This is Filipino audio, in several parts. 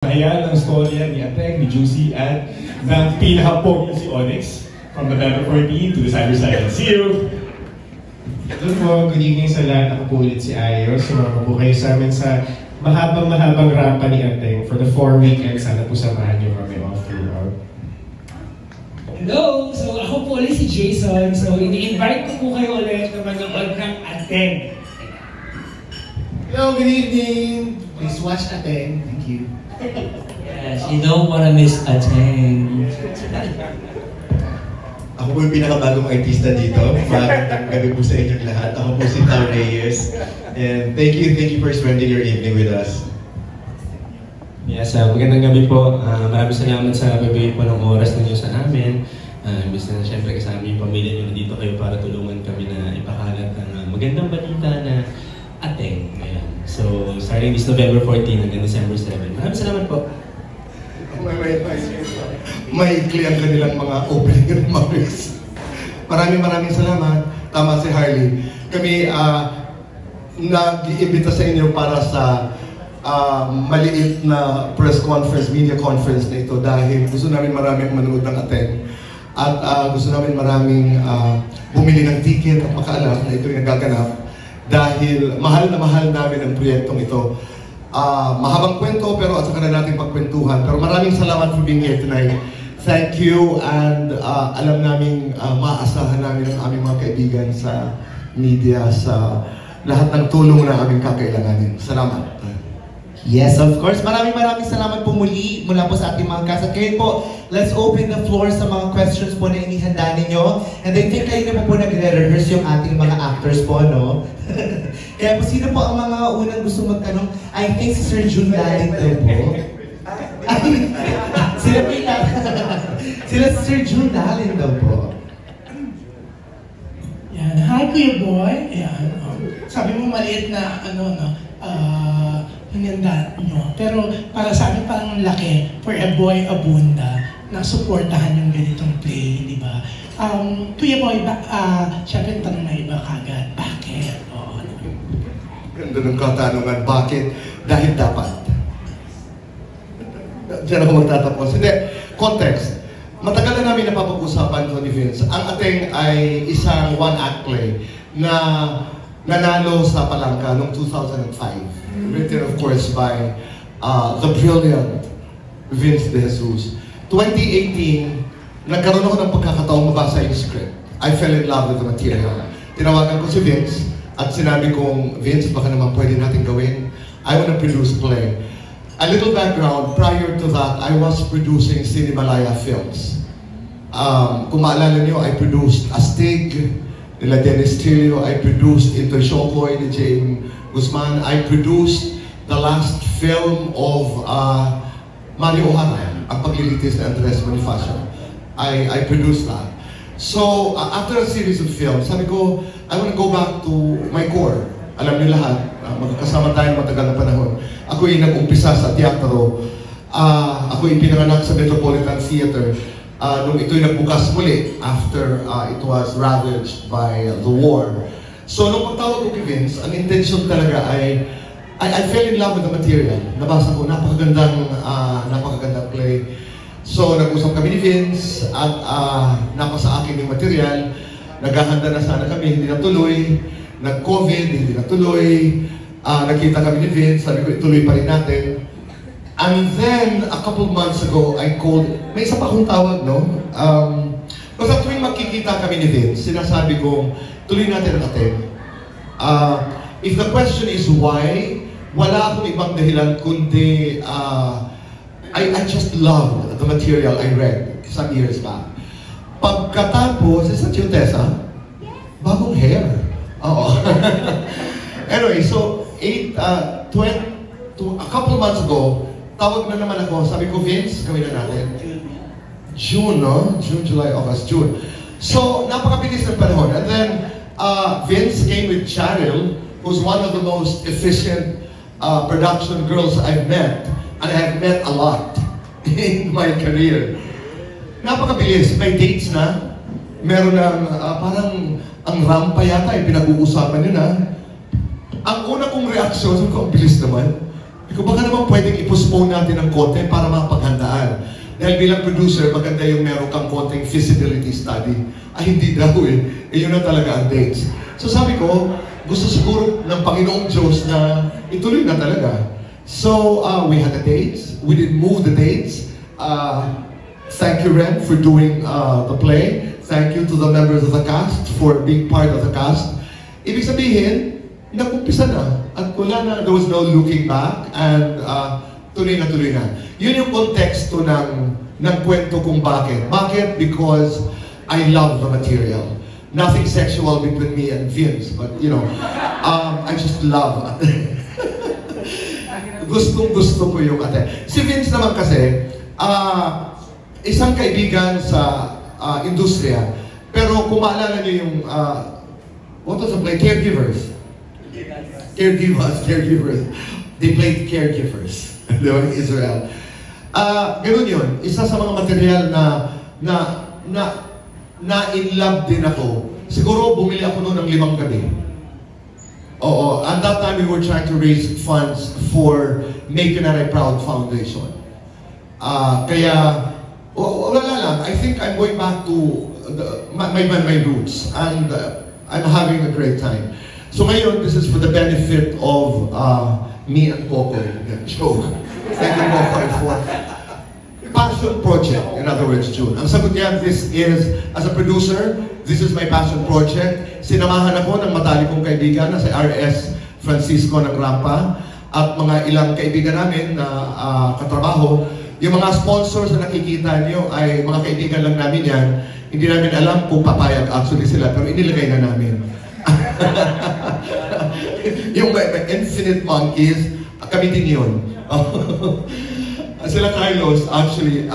Ayan ang storya ni Ateng, ni Juicy, at ng pinaka-pogi si Onyx from November 14 to December 7. See you! Hello po, good evening sa lahat. Ako po ulit si Ayo. Sumama po kayo sa amin sa mahabang rampa ni Ateng for the 4 weekends. Sana po samahan niyo kami all throughout. Hello! So ako po ulit si Jason. So ini-invite ko po kayo ulit na manood ng Ateng. Hello, good evening! Please watch Ateng. Thank you. Yes, you don't wanna miss Ateng. Ako po yung pinakabagong artista dito. Magandang gabi po sa inyong lahat. Ako po si Tao Reyes. And thank you for spending your evening with us. Yes, magandang gabi po. Maraming salamat sa pagbigay po ng oras ninyo sa amin. Imbis na siyempre kasama yung pamilya nyo, nandito kayo para tulungan kami na ipakalat ng magandang balita na Ateng. Ayan. So, starting this November 14 hanggang December 7. Maraming salamat po. May ikli ang kanilang mga opening remarks. Maraming salamat. Tama si Harley. Kami nag-iimbita sa inyo para sa maliit na press conference, media conference na ito dahil gusto namin maraming manood ng Ateng. At gusto namin maraming bumili ng ticket at makaalam na ito yung nagaganap dahil mahal na mahal namin ang proyektong ito. Mahabang kwento pero at saka na natin pagkwentuhan. Pero maraming salamat for being here tonight. Thank you and alam namin maasahan namin ang aming mga kaibigan sa media sa lahat ng tulong na aming kakailanganin. Salamat. Yes, of course. Maraming salamat po muli mula po sa ating mga cast. At kayo po, let's open the floor sa mga questions po na inihanda ninyo. And I think kayo na po nagre-rehearse yung ating mga actors po, no? Kaya po, sino po ang mga unang gusto magtanong? I think si Sir June Daling daw po. Sila si Sir June Daling daw po. Yan. Hi, Kuya Boy. Yan. Sabi mo maliit na, hinanda nyo. Pero para sa amin parang laki for a boy abunda na suportahan yung ganitong play, di ba? Kuya Boy, syempre tanong na iba kagad, bakit? Ganda ng katanungan, bakit? Dahil dapat. Diyan ako magtatapos. Hindi, context. Matagal na namin napapag-usapan ito ni Vince. Ang Ateng ay isang one-act play na nanalo sa Palangka noong 2005. Written, of course, by the brilliant Vince De Jesus. 2018, nagkaroon ako ng pagkakataong mabasa yung script. I fell in love with the material. Tinawagan ko si Vince at sinabi kong, Vince, baka naman pwede natin gawin. I want to produce play. A little background, prior to that, I was producing Cinemalaya films. Kung maalala niyo, I produced Astig, nila Dennis Tirio. I produced Intoy Shokoy, ni James Guzman. I produced the last film of Mario O'Hara, ang paglilitis na Andres Bonifacio. I produced that. So, after a series of films, sabi ko, I want to go back to my core. Alam niyo lahat, magkasama tayo matagal na panahon. Ako yung nag-umpisa sa teatro. Ako yung pinanganak sa Metropolitan Theater. Nung ito'y nagbukas muli after it was ravaged by the war. So, nung pagtawag ko kay Vince, ang intention talaga ay I fell in love with the material. Nabasa ko, napakagandang play. So, nag-usap kami ni Vince at napasa akin yung material. Naghahanda na sana kami, hindi natuloy. Nag-COVID, hindi natuloy. Nakita kami ni Vince, sabi ko, ituloy pa rin natin. And then, a couple months ago, I called, may isa pa akong tawag, no? Kasi tuwing magkikita kami ni Vince, sinasabi ko, tuloy natin ang Ateng. If the question is why, wala akong ibang dahilan kundi I just loved the material I read some years back. Pagkatapos, is that you, Tessa? Bagong hair. Oo. Anyway, so a couple months ago, tawag na naman ako, sabi ko, Vince, gawin na natin. June, no? June, July, August, June. So, napakabilis ng panahon. And then, Vince came with Cheryl, who's one of the most efficient production girls I've met. And I have met a lot in my career. Napakabilis. May dates na. Meron ng, parang, ang rampa yata, pinag-uusapan yun na. Ang una kong reaksyon, sabi ko, ang bilis naman. kung baka naman pwedeng i-postpone natin ng konti para mapaghandaan. Dahil bilang producer, maganda yung meron kang konting feasibility study. Ay, hindi daw eh. Yun na talaga ang dates. So sabi ko, gusto siguro ng Panginoong Diyos na ituloy na talaga. So, we had the dates. We didn't move the dates. Thank you, Ren, for doing the play. Thank you to the members of the cast for being part of the cast. Ibig sabihin, nag-umpisa na. At wala na, there was no looking back. And tuloy na. Yun yung konteksto ng kwento kung bakit. Bakit? Because I love the material. Nothing sexual between me and Vince, but you know, I just love Ate. Gustong-gusto ko yung Ate. Si Vince naman kasi, isang kaibigan sa industriya, pero kung maalala niyo yung, what was the play? Caregivers. Caregivers. They played caregivers. Di ba, in Israel. Ganun yun. Isa sa mga material na in love din ako. Siguro bumili ako noon ng 5 gabi. Oo. At that time we were trying to raise funds for Make Canary Proud Foundation. Kaya, wala lang. I think I'm going back to my roots. And I'm having a great time. So ngayon, this is for the benefit of me and Poco. Joke. Thank you, Poco, for passion project, in other words, June. Ang sagot niya, this is, as a producer, this is my passion project. Sinamahan ako ng matali kong kaibigan na si R.S. Francisco ng Rampa at mga ilang kaibigan namin na katrabaho. Yung mga sponsors na nakikita niyo ay mga kaibigan lang namin yan. Hindi namin alam kung papayag actually sila, pero inilagay na namin. Yung Infinite Monkeys, kami din yun. Sila Carlos, actually,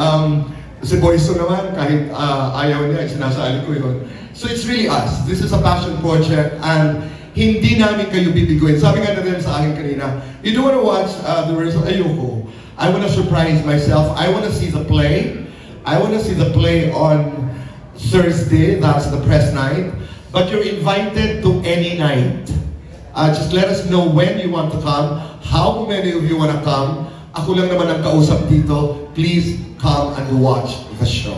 si Boyso naman, kahit ayaw niya, sinasali ko yun. So it's really us. This is a passion project and hindi namin kayo bibiguin. Sabi nga na rin sa akin kanina, you don't want to watch the rehearsal, ayoko. I want to surprise myself. I want to see the play. I want to see the play on Thursday, that's the press night. But you're invited to any night. Just let us know when you want to come, how many of you want to come. Ako lang naman ang kausap dito. Please come and watch the show.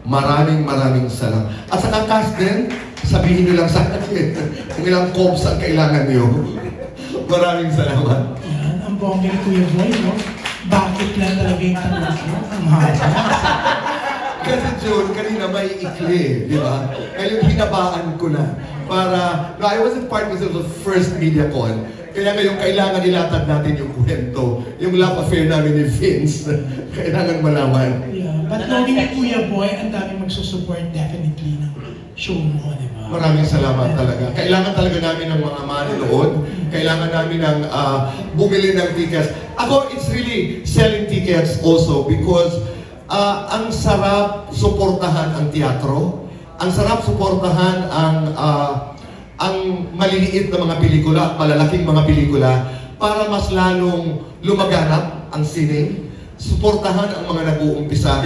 Maraming salamat. At sa cast din, sabihin nyo lang sa akin kung ilang cobs ang kailangan nyo. Maraming salamat. Yan, ang bongga ni Kuya Boy, no? Bakit lang talaga yung tanong mo? Ang haba. Kasi June, kanina may ikli, di ba? Ngayon hinabaan ko na. Para, no, I wasn't part of the first media con. Kaya ngayon, kailangan ilatag natin yung kwento. Yung love affair namin ni Vince. Kailangan malaman. Yeah, but knowing ni Kuya Boy, ang dami magsusupport definitely ng show mo, di ba? Maraming salamat talaga. Kailangan talaga namin ng mga manonood. Kailangan namin ng bumili ng tickets. Ako, it's really selling tickets also because ang sarap suportahan ang teatro. Ang sarap suportahan ang maliliit na mga pelikula at malalaking mga pelikula para mas lalong lumaganap ang sining, suportahan ang mga nag-uumpisa.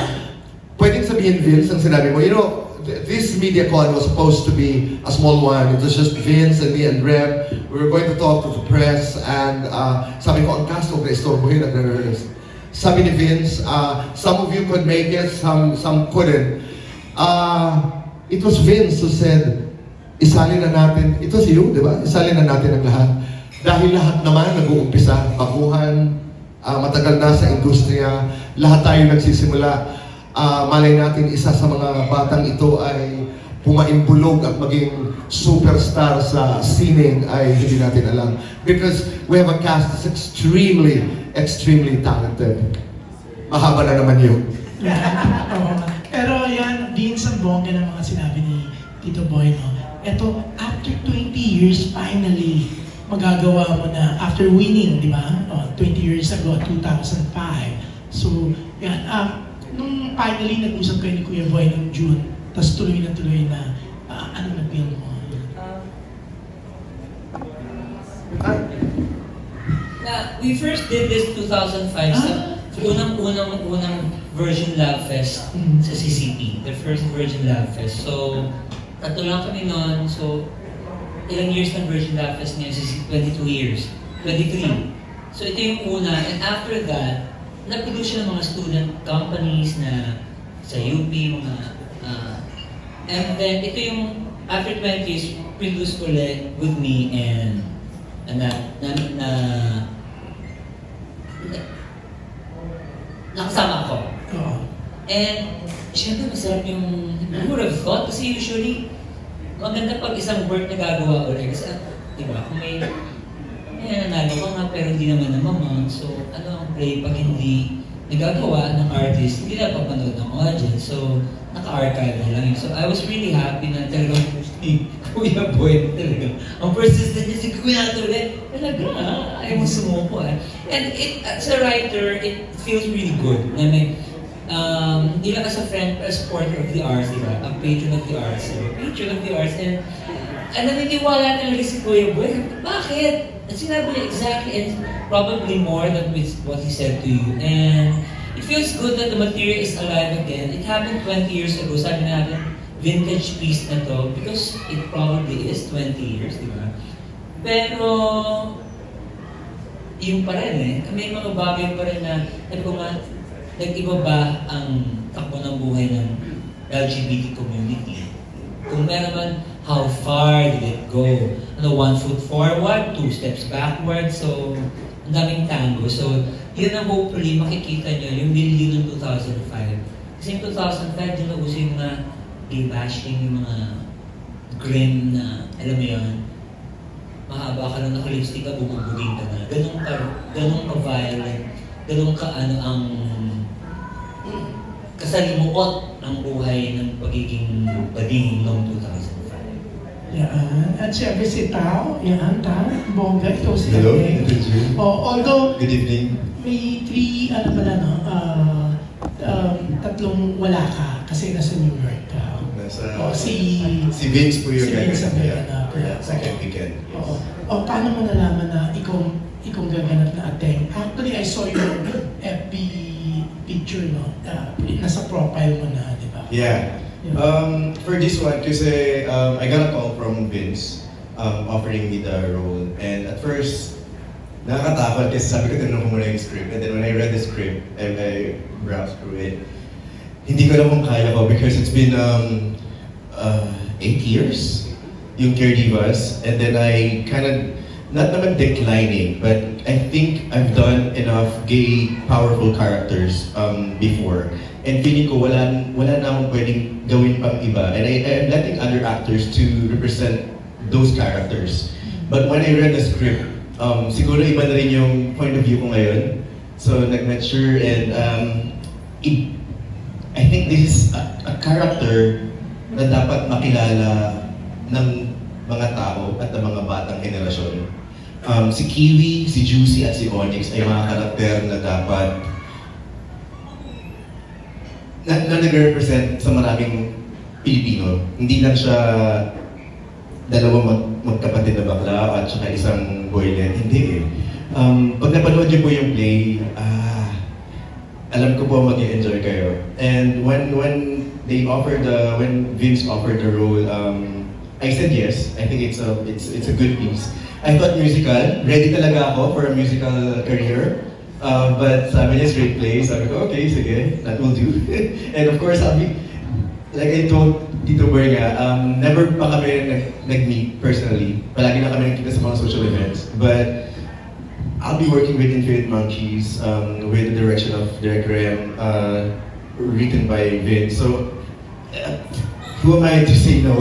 Pwedeng sabihin, Vince, ang sinabi mo, you know, this MediaCon was supposed to be a small one. It was just Vince and me and Rem. We were going to talk to the press and sabi ko, ang cast of the istorbohin at nag-rehearse. Sabi ni Vince, some of you could make it, some couldn't. It was Vince who said, isalin na natin, ito si you, di ba? Isalin na natin ang lahat. Dahil lahat naman nag-uumpisa, baguhan, matagal na sa industriya, lahat tayo nagsisimula. Malay natin, isa sa mga batang ito ay pumaimbulog at maging superstar sa sining ay hindi natin alam. Because we have a cast that's extremely talented. Mahaba na naman yun. Pero yan, Vince, ang bongga ng mga sinabi ni Tito Boy, no? Ito, after 20 years, finally, magagawa mo na, after winning, di ba? 20 years ago, 2005. So, yan, nung finally nag-usap kayo ni Kuya Boy noong June, tapos tuloy na, ano nag-feel mo? We first did this 2005 sa unang Virgin Lab Fest sa CCP, the first Virgin Lab Fest. So, tatlo lang kami noon. So, ilang years ng Virgin Lab Fest ngayon? 22 years. 23. So ito yung una, and after that, na-produce siya ng mga student companies na sa UP, mga and then ito yung after 20 years, produced ulit with me and nakasama ako. And syempre masarap yung, who would have thought? Kasi usually, maganda pag isang work na gagawa ulit. Kasi, diba, kung may nanagawa nga pero hindi naman namamang. So, ano ang play pag hindi nagagawa ng artist, hindi na papanood ng audience. So, naka-archive na lang yun. So, I was really happy na talagang si Kuya Boy talaga. Ang persistent niya si Kuya ulit. Talaga, ayaw mo sumuko eh. And as a writer, it feels really good. Na may, hindi lang as a friend, as a supporter of the arts, diba? A patron of the arts. Patron of the arts. And naniniwala talaga si Kuya Boy. Bakit? At sinabi niya exactly, and probably more than with what he said to you. And it feels good that the material is alive again. It happened 20 years ago. Sabi natin, vintage piece na to, because it probably is 20 years, di ba? Pero, yung pa rin eh. May mga bagay pa rin na, sabi ko nga, nag-iba ba ang takbo ng buhay ng LGBT community? Kung meron man, how far did it go? Ano, 1 foot forward, 2 steps backward, so ang daming tango. So, yun ang hopefully makikita nyo, yung billion ng 2005. Kasi yung 2005, din na gusto yung mga gay bashing, yung mga grim na, alam mo yun, mahaba ka lang naka-lipstick ka, bumubugin ka na. Ganun ka-violent, ganun ka ano ang kasalimuot ng buhay ng pagiging bading noong 2005. Yan. At siyempre si Tao, yan, Tao, bongga, ikaw si Hello, Ate. good evening. Although, Good evening. may 3, ano pala, no, 3 wala ka kasi nasa New York ka. Si Vince po yung si Vince ang second weekend. Oo. Paano mo nalaman na ikaw gaganap na Ateng? Actually, I saw your FB picture, no? Nasa profile mo na, di ba? Yeah. For this one, kasi I got a call from Vince offering me the role. And at first, nakakatakot kasi sabi ko tinanong ko muna yung script. And then when I read the script, and I browsed through it, hindi ko alam kung kaya ko because it's been 8 years yung Caredivas. And then I kind of, not naman declining, but I think I've done enough gay, powerful characters before. And feeling ko wala na akong pwedeng gawin pang iba. And I'm letting other actors to represent those characters. But when I read the script, siguro iba na rin yung point of view ko ngayon. So nag-mature and I think this is a character na dapat makilala ng mga tao at ng mga batang henerasyon. Si Kiwi, si Juicy at si Onyx ay mga karakter na dapat na nag-represent sa maraming Pilipino. Hindi lang siya dalawang magkapatid na bakla at saka isang boylet. Hindi eh. Pag napanood niyo po yung play, alam ko po mag-enjoy kayo. And when Vince offered the role, I said yes. I think it's a good piece. I thought musical. Ready talaga ako for a musical career. But sabi niya straight play. Sabi ko, okay, sige, that will do. And of course, like I told Tito Boy nga, never pa kami nag-meet personally. Palagi na kami nakita sa mga social events. But I'll be working with Infinite Monkeys with the direction of Derek Graham, written by Vince. So, who am I to say no?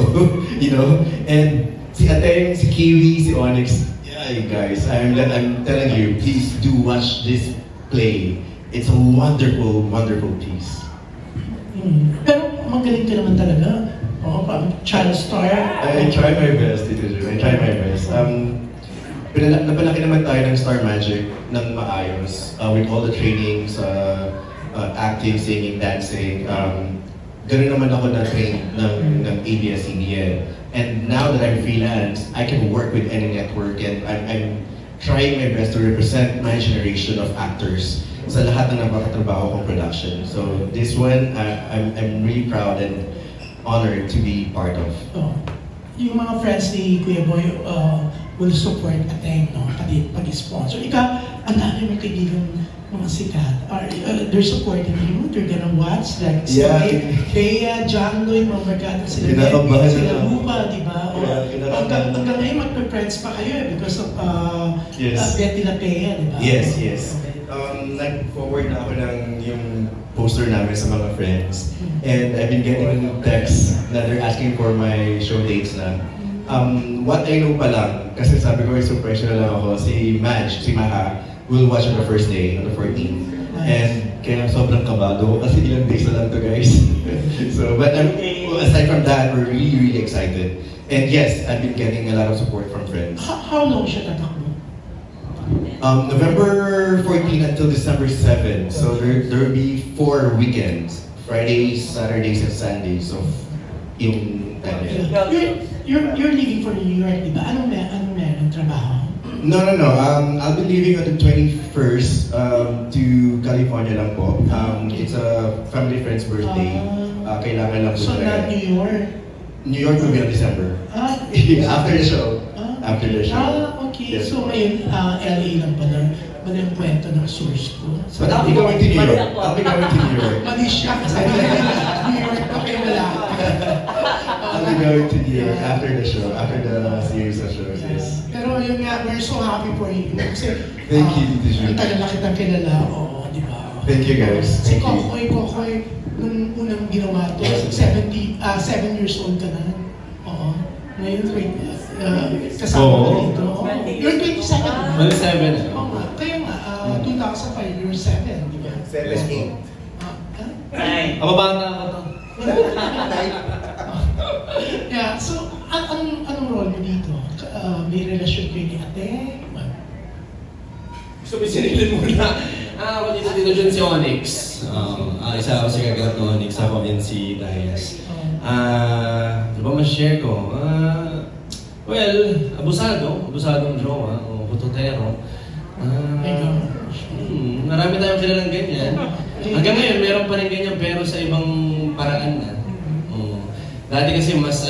You know? And si Ateng, si Kiwi, si Onyx, yeah, guys, I'm telling you, please do watch this play. It's a wonderful, wonderful piece. Pero magaling ka naman talaga. Oo, parang child star. I try my best, Tito Ju. I try my best. Napalaki naman tayo ng Star Magic ng maayos with all the trainings, acting, singing, dancing. Ganun naman ako na-train ng ABS-CBN. And now that I'm freelance, I can work with any network and I'm trying my best to represent my generation of actors sa lahat ng napakatrabaho kong production. So this one, I'm really proud and honored to be part of. Yung mga friends ni Kuya Boy will support Ateng, no? Pag-sponsor. Ikaw, ang dami mong kaibigan mga sikat. They're supporting you, they're gonna watch, like Kaya, John Lloyd, mga barkada sila, sila Lupa, di ba? Hanggang ngayon magpe-friends pa kayo because of Betty La Pea, di ba? Yes. Nag-forward na ako ng yung poster namin sa mga friends. And I've been getting texts na they're asking for my show dates na. What I know pa lang, kasi sabi ko, surprise na lang ako, si Maha, will watch on the first day, on the 14th. And kaya sobrang kabado kasi ilang days na lang to, guys. But aside from that, we're really excited. And yes, I've been getting a lot of support from friends. How long siya tatakbo? November 14 until December 7. So there will be 4 weekends. Fridays, Saturdays, and Sundays of yung You're leaving for New York, di ba? Anong meron trabaho? No. I'll be leaving on the 21st to California lang po. It's a family friend's birthday. Kailangan lang po So not New York? New York will be on December. After the show. After the show. Okay. Yes. So ngayon, LA lang pala. Mali ang kwento ng source ko. But I'll be going to New York. Mali siya kasi New York pa kayo wala. I'll be going to New York after the show, after the series of shows. Yes. Pero yun nga, we're so happy for you. Kasi, thank you, Tito Jun. Ang tagal na kitang kilala, di ba? Thank you, guys. Si Kokoy, nung unang ginawa to, 7 years old ka na. Oo. Ngayon, kasama ka dito. You're 27. 27. Oo nga. Kaya nga, 2005, you're 7, di ba? 7. Kababata ako to. Yeah, so, anong role mo dito? May relasyon kayo ni ate? Gusto mo sinilin muna. Ako dito dyan si Onyx. Isa ako si Kagat ng Onyx, ako and si Dias. Ano ba ma-share ko? Well, abusadong jowa, o pututero. Marami tayong kilalang ganyan. Hanggang ngayon, meron pa rin ganyan pero sa ibang paraan na. Dati kasi mas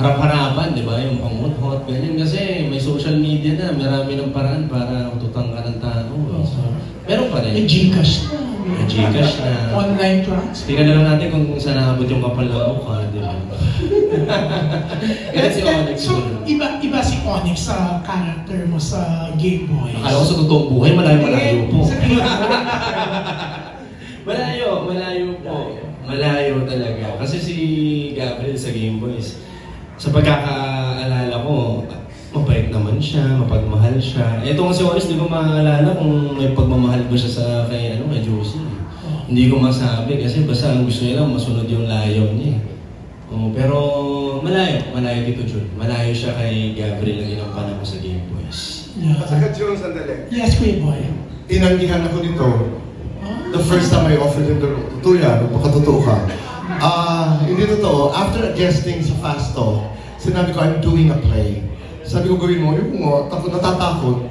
harap-harapan, di ba? Yung panghot-hot, ganyan. Kasi may social media na, marami ng paraan para tutang ka ng tao. So, meron pa rin. May Gcash na. May Gcash na. Online transfer. Tingnan na lang natin kung saan nakabot yung kapal ng mukha, di ba? Ganyan si Onyx. So, iba si Onyx sa character mo sa Game Boy. Akala ko sa totoong buhay, malayo po. Malayo po. Malayo talaga. Kasi si Gabriel sa Game Boys, sa pagkakaalala ko, mabait naman siya, mapagmahal siya. Ito nga si Onyx, hindi ko maalala kung may pagmamahal ba siya sa kay Josie. Hindi ko masabi kasi basta ang gusto niya lang masunod yung layaw niya. Pero malayo dito Jun. Malayo siya kay Gabriel na ginampanan ko sa Game Boys. Sagat yung sandali. Yes, Kuya Boy. Tinanggihan ako dito. The first time I offered him the role. Totoo yan, magpakatotoo ka. Hindi totoo. After guesting sa Fast Talk, sinabi ko, I'm doing a play. Sabi ko, gawin mo, yung natatakot.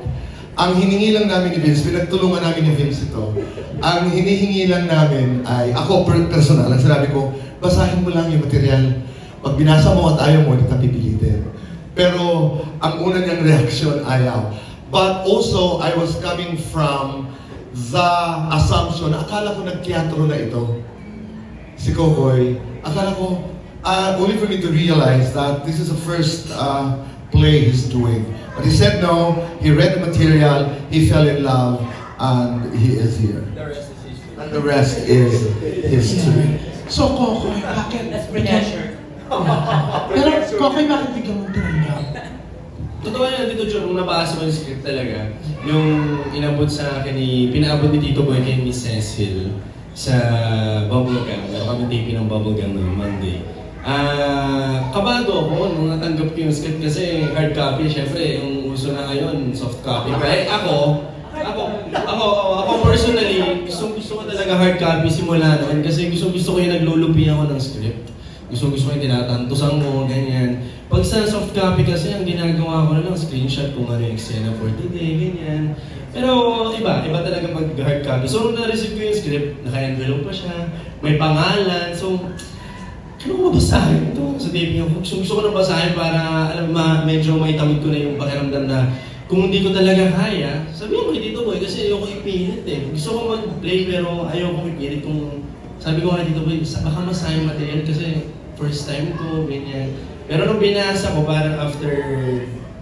Ang hiningi lang namin ni Vince, pinagtulungan namin ni Vince ito. Ang hinihingi lang namin ay, ako personal, ang sinabi ko, basahin mo lang yung material. Pag binasa mo at ayaw mo, hindi ka pipilitin. Pero ang una niyang reaksyon, ayaw. But also, I was coming from the assumption, akala ko nag-teatro na ito. Si Kokoy, akala ko, only for me to realize that this is the first play he's doing. But he said no, he read the material, he fell in love, and he is here. And the rest is history. So, Kokoy, bakit? Pero, Kokoy, bakit bigyan mo tinanggap? Totoo yan, Tito John, nung nabasa ko yung script talaga, yung inabot sa akin pinaabot ni Tito Boy kay Miss Cecil sa Bubblegum. Meron kami taping ng Bubblegum noong Monday. Kabado ako nung natanggap ko yung script kasi hard copy, syempre, yung uso na ngayon, soft copy. Pero ako personally, gusto ko talaga hard copy simula noon kasi gusto ko yung naglulupi ako ng script. Gusto ko yung tinatantusan mo, ganyan. Pag sa soft copy kasi, ang ginagawa ko na lang, screenshot kung ano yung eksena for today, ganyan. Pero iba talaga pag hard copy. So nung na-receive ko yung script, naka-envelope pa siya, may pangalan, so ano ko mabasahin ito? Sa taping ako, gusto ko nang basahin para medyo maitawid ko na yung pakiramdam na kung hindi ko talaga kaya, sabihin ko kay Tito Boy kasi ayoko ipilit eh. Gusto ko mag-play pero ayoko ipilit kung sabi ko kay Tito Boy, baka masayang material kasi first time ko, ganyan. Pero nung binasa ko, parang after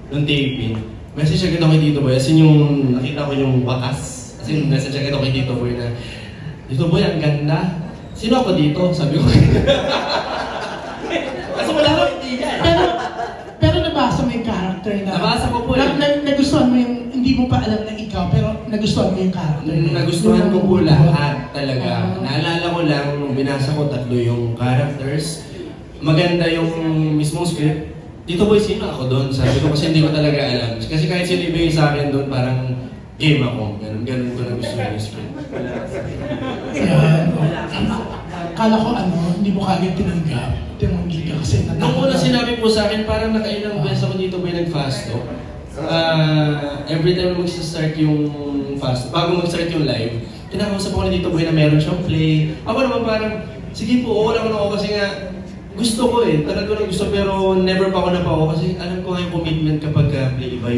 nung taping, message agad ako kay Tito Boy, as in yung nakita ko yung wakas. As in message agad ako kay Tito Boy na, Tito Boy, ang ganda. Sino ako dito? Sabi ko. Kasi wala ko idea. Pero nabasa mo yung character na... Nabasa ko po nagustuhan mo yung... Hindi mo pa alam na ikaw, pero nagustuhan mo yung character. Nagustuhan ko po lahat talaga. Naalala ko lang, nung binasa ko 3 yung characters. Maganda yung mismong script. Dito Boy, sino ako doon? Sabi ko kasi hindi ko talaga alam. Kasi kahit sino ibigay sa akin doon, parang game ako. Ganun ko nagustuhan yung script. Kala ko hindi mo kagad tinanggap. Tinanggap ka kasi natakot. Nung una sinabi po sa akin, parang nakailang beses ako dito Boy nag-fast talk. Every time mag-start yung fast, bago mag-start yung live, kinakausap ko na Tito Boy na meron siyang play. Ako naman parang, sige po, oo lang ako kasi nga, gusto ko eh, talaga ko na gusto pero never pa ako napao kasi alam ko nga yung commitment kapag play, iba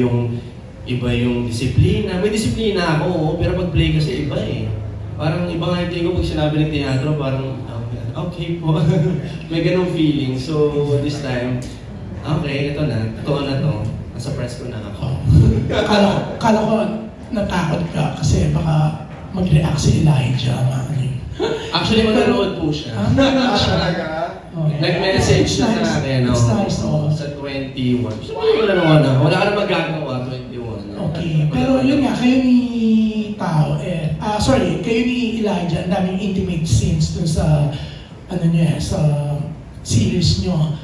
yung disiplina. May disiplina ako, pero pag play kasi iba eh. Parang iba nga yung ko pag sinabi ng teatro, parang, okay po. May ganong feeling. So, this time, okay, ito na, totoo na to. Nasa press ko na ako. Kala ko natakot ka kasi baka mag-react si Elijah. Actually, manonood po siya. Nag-message na sa akin, sa 21. Wala ka na magagawa, 21. Okay, pero yun nga, kayo ni Tao, kayo ni Elijah, ang daming intimate scenes dun sa, sa series nyo.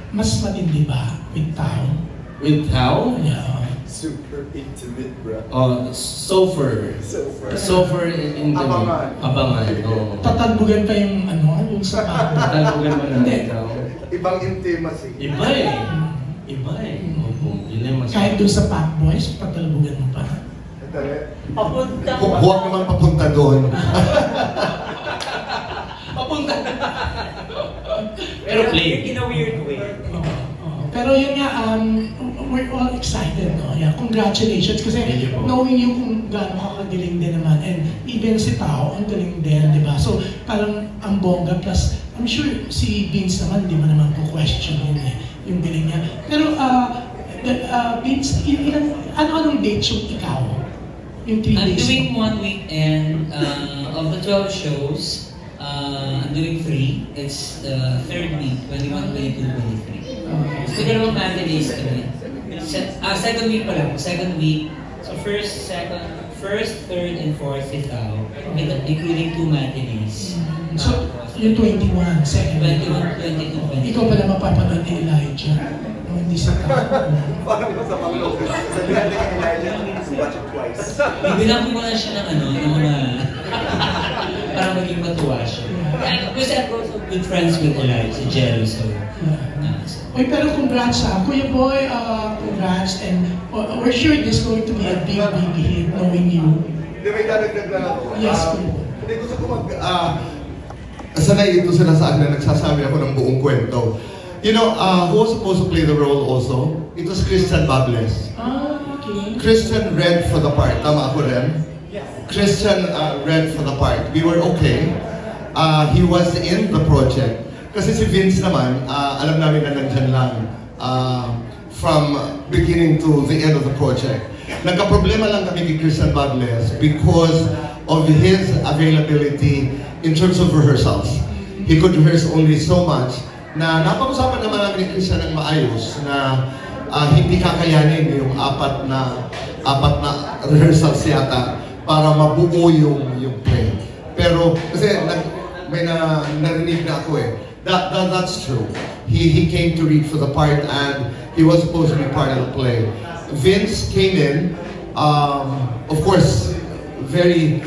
Mas matindi ba with Tao? With Tao? Yeah. Super intimate, bro. Sofer intimate. Abangan. Tatalbugan pa yung yung sa Tao. Tatalbugan pa natin Tao. Ibang intimacy. Iba eh. Opo, yun yung mas... Kahit doon sa Pac Boys, tatalbugan mo pa. Papunta. Huwag naman papunta doon. Papunta. Pero play. In a weird way. Pero yun nga, we're all excited, no? Yeah, congratulations kasi knowing you kung gaano ka kagaling din naman and even si Tao, ang galing din, di ba? So parang ang bongga plus, I'm sure si Vince naman, di mo naman po question yun eh, yung galing niya. Pero Vince, anong dates yung ikaw? Yung 3 days? I'm doing 1 weekend of the 12 shows. I'm doing 3. It's the 3rd week, 21, 22, 23. So, dalawang matidays kami. Second week pa lang. Second week. So, first, 3rd, and 4th is Tao. Including 2 matidays. So, yung 21, second week. 21, 22, 23. Ikaw pala mapapanood ni Elijah. Hindi sa Tao. Parang sa Panginoon. Sabihan din kay Elijah, watch it twice. Bibilang ko na siya ng mga... para maging matuwa siya. Kasi I'm also good friends with Elijah, si Jello, so... Oy, pero congrats Kuya Boy, congrats, and we're sure this is going to be a big hit knowing you. Hindi, may dadagdag lang ako. Yes, hindi gusto ko sanay ito sila sa akin na nagsasabi ako ng buong kwento. You know, who was supposed to play the role also? It was Christian Bables. Okay. Christian read for the part. Tama ako rin? Christian read for the part. We were okay. He was in the project. Kasi si Vince naman, alam namin na nandyan lang from beginning to the end of the project. Nagka-problema lang kami kay Christian Bables because of his availability in terms of rehearsals. He could rehearse only so much na napag-usapan naman namin ni Christian ng maayos na hindi kakayanin yung apat na rehearsals yata para mabuo yung play. Pero kasi may narinig na ako eh. That's true. He came to read for the part and he was supposed to be part of the play. Vince came in, of course, very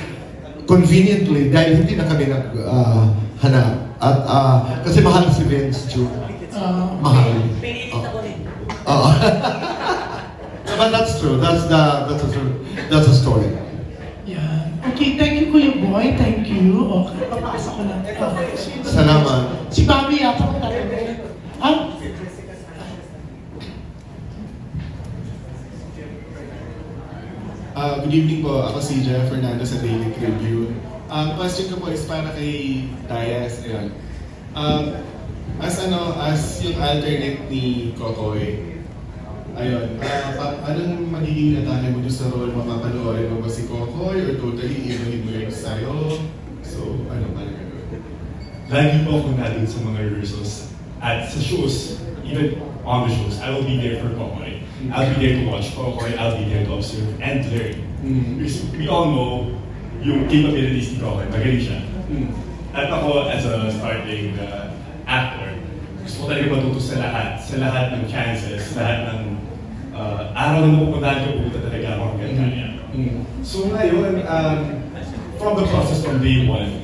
conveniently dahil hindi na kami naghanap. At kasi mahal si Vince, June. Mahal. But that's true. That's a story. Yeah. Okay, thank you Kuya Boy. Thank you. Okay, papasa ko na. Salamat. Si Bobby yata ko tatanong. Good evening po. Ako si Jeff Fernando sa Daily Tribune. Question ko po is para kay Dias. Ayun. As yung alternate ni Kokoy, ayun, anong magiging natake mo sa role? Mapapanoorin mo ba si Kokoy or totally inuhin mo yung sa'yo? So, ano pa na gagawin? Lagi po ako natin sa mga rehearsals at sa shows, even on the shows, I will be there for Kokoy. I'll be there to watch Kokoy, I'll be there to observe and learn. Because we all know yung capabilities ni Kokoy, magaling siya. At ako, as a starting actor, gusto ko talaga matuto sa lahat ng chances, sa lahat ng araw na mapupuntahan ko, pupunta talaga ako hanggang kanya. So ngayon, from the process from day one,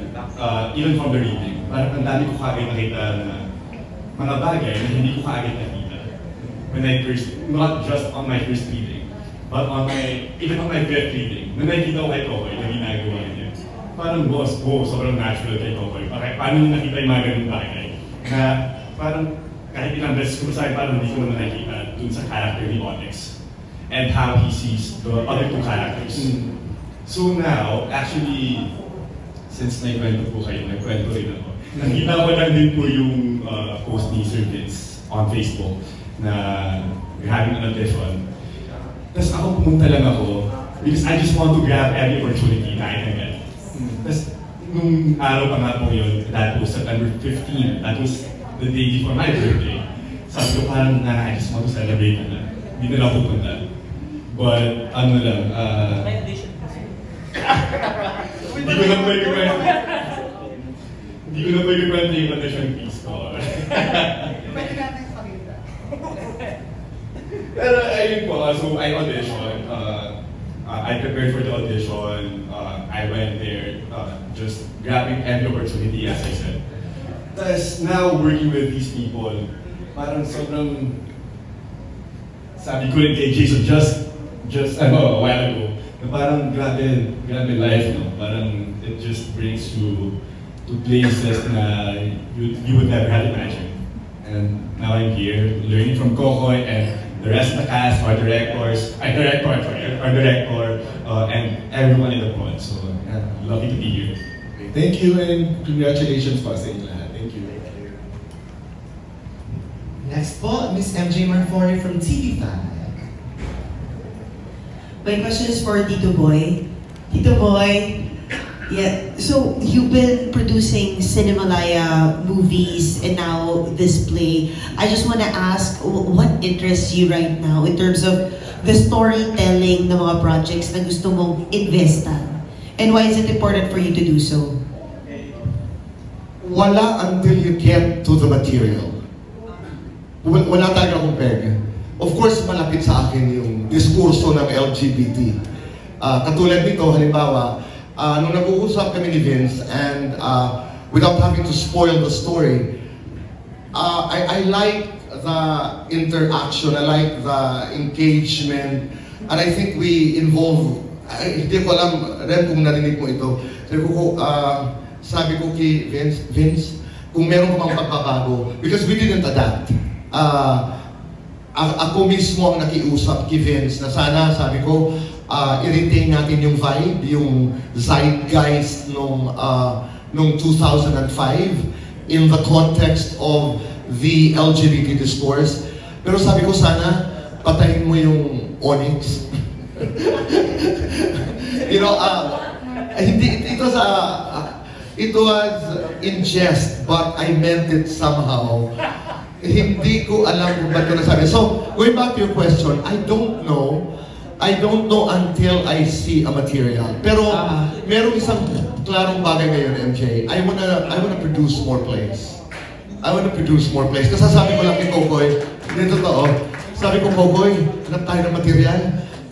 even from the reading, parang ang dami ko kaagad nakita na mga bagay na hindi ko kaagad nakita. When I first, not just on my first reading, but even on my fifth reading, na nakita ko kay Kokoy na ginagawa niya. Parang sobrang natural kay Kokoy. Paano niya nakita yung mga ganung bagay? Na parang kahit ilang beses ko sa akin, parang hindi ko naman nakita dun sa character ni Onyx and how he sees the other two characters. So now, actually, since nagkwento po kayo, nagkwento rin ako. Nakita ko lang din po yung post ni Sir Vince on Facebook na we're having an audition. Tapos ako pumunta lang ako because I just want to grab every opportunity na I can get. Tapos nung araw pa nga po yun, that was September 15, that was the day before my birthday. Sabi ko parang I just want to celebrate na. Hindi na lang pupunta. But ano lang, May audition kasi. Hindi ko na pwede kwento yung audition piece ko. Pwede natin pakita. Pero ayun po, so I auditioned. I prepared for the audition. I went there, just grabbing every opportunity, as I said. Tapos now working with these people, parang sobrang sabi ko rin kay Jason just a while ago, na parang grabe life, no? Parang it just brings you to places na you would never have imagined. And now I'm here, learning from Kokoy and the rest of the cast, our director, and everyone in the pod. So, yeah, lucky to be here. Thank you and congratulations po sa inyo lahat. Thank you. Next po, Miss MJ Marfori from TV5. My question is for Tito Boy. Tito Boy, yeah, so you've been producing Cinemalaya movies and now this play. I just want to ask, what interests you right now in terms of the storytelling ng mga projects na gusto mong investan? And why is it important for you to do so? Wala until you get to the material. Wala talaga akong peg. Of course, malapit sa akin yung diskurso ng LGBT. Katulad nito, halimbawa, nung nag-uusap kami ni Vince and without having to spoil the story, I like the interaction, I like the engagement, and I think we involve, hindi ko alam rin kung narinig mo ito, sabi ko kay Vince, kung meron ka mang pagbabago, because we didn't adapt. Ako mismo ang nakiusap kay Vince na sana, sabi ko, i-retain natin yung vibe, yung zeitgeist nung 2005 in the context of the LGBT discourse. Pero sabi ko sana, patayin mo yung Onyx. You know, it was in jest, but I meant it somehow. Hindi ko alam kung ba't ko nasabi. So, going back to your question, I don't know until I see a material. Pero merong isang klarong bagay ngayon, MJ. I wanna produce more plays. Kasi sabi ko lang kay Kokoy, hindi totoo. Sabi ko, Kokoy, hanap tayo ng material.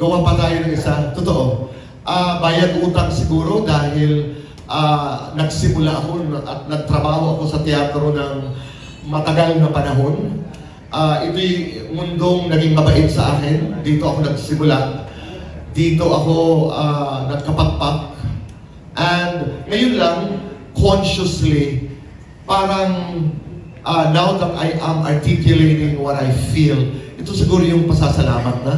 Gawa pa tayo ng isa. Totoo. Bayad utang siguro dahil nagsimula ako at nagtrabaho ako sa teatro ng matagal na panahon. Ito'y mundong naging mabait sa akin. Dito ako nagsimula. Dito ako nagkapakpak. And ngayon lang, consciously, parang now that I am articulating what I feel, ito siguro yung pasasalamat na.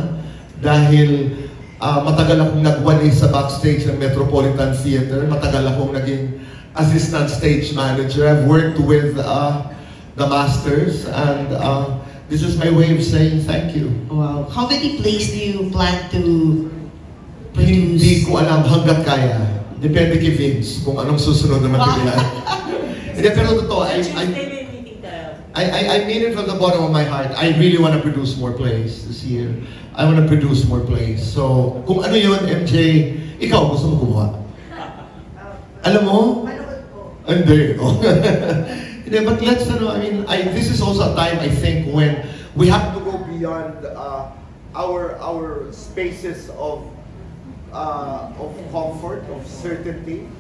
Dahil Matagal akong nagwali sa backstage ng Metropolitan Theater. Matagal akong naging assistant stage manager. I've worked with the masters, and this is my way of saying thank you. Wow. How many plays do you plan to produce? Hindi ko alam hanggat kaya. Depende kay Vince kung anong susunod na material. Hindi, pero totoo, I mean it from the bottom of my heart. I really want to produce more plays this year. I want to produce more plays. So, kung ano yun, MJ, ikaw gusto mo gumawa? Alam mo? Hindi. But let's, I mean, this is also a time, I think, when we have to go beyond our spaces of comfort, of certainty.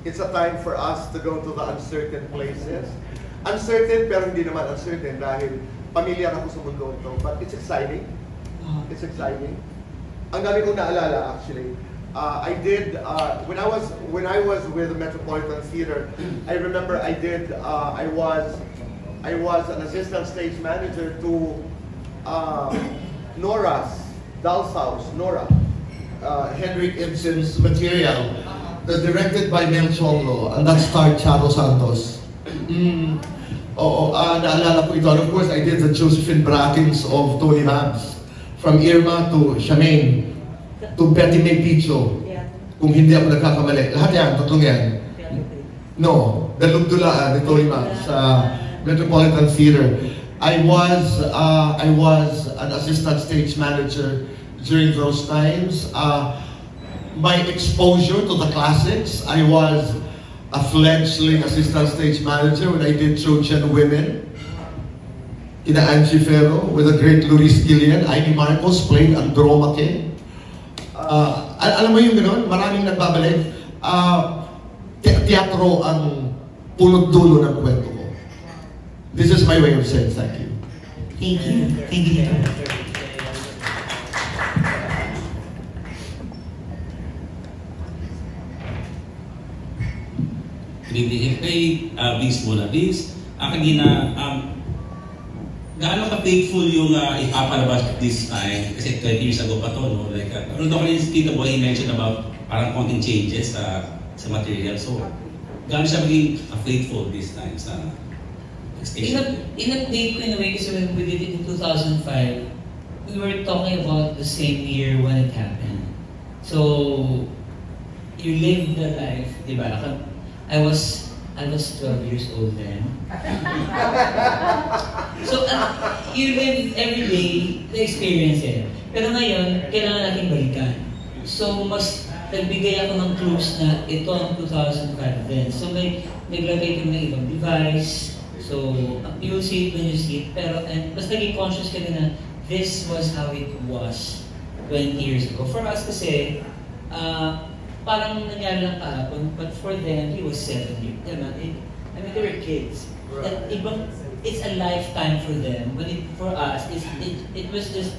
It's a time for us to go to the uncertain places. Uncertain, pero hindi naman uncertain dahil pamilya ako sa mundo ito. But it's exciting. It's exciting. Ang dami kong naalala, actually. I did when I was with the Metropolitan Theater. I remember I was an assistant stage manager to Nora's Doll's House. Nora, Henrik Ibsen's material, that's directed by Mel Chonglo, and that starred Charo Santos. Naalala ko ito. And of course, I did the Josephine Brackens of Tony Mabs. From Irma to Charmaine, to Betty May Picho. Kung hindi ako nagkakamali. Lahat yan, tatlong yan. No, Dalugdulaan ni Tony Mabs sa Metropolitan Theater. I was an assistant stage manager during those times. My exposure to the classics, I was a fledgling assistant stage manager when I did Trojan Women. Ina Angie Ferro, with the great Luis Gillian. Amy Marcos played Andromache. Alam mo yung gano'n? Maraming nagbabalik. Teatro ang punot-dulo ng kwento ko. This is my way of saying thank you. Thank you. Thank you. Hindi, Vince muna. Vince, kanina, gaano ka-faithful yung ipapalabas this time? Kasi 20 years ago pa to, no? Like, ano daw kanina si Tito Boy, he mentioned about parang konting changes sa material. So, gaano siya maging faithful this time sa station? In-update ko in a way kasi when we did it in 2005, we were talking about the same year when it happened. So, you live the life, di ba? I was 12 years old then. So, you live every day the experience eh. Pero ngayon, kailangan natin balikan. So, mas nagbigay ako ng clues na ito ang 2005 then. So, naglagay kami ng ibang device. So, you'll see it when you see it. Pero, mas naging conscious ka din na this was how it was 20 years ago. For us kasi, parang nangyari lang kahapon, but for them, he was 7 years. Diba? I mean, they were kids. Right. It's a lifetime for them, but for us, it was just,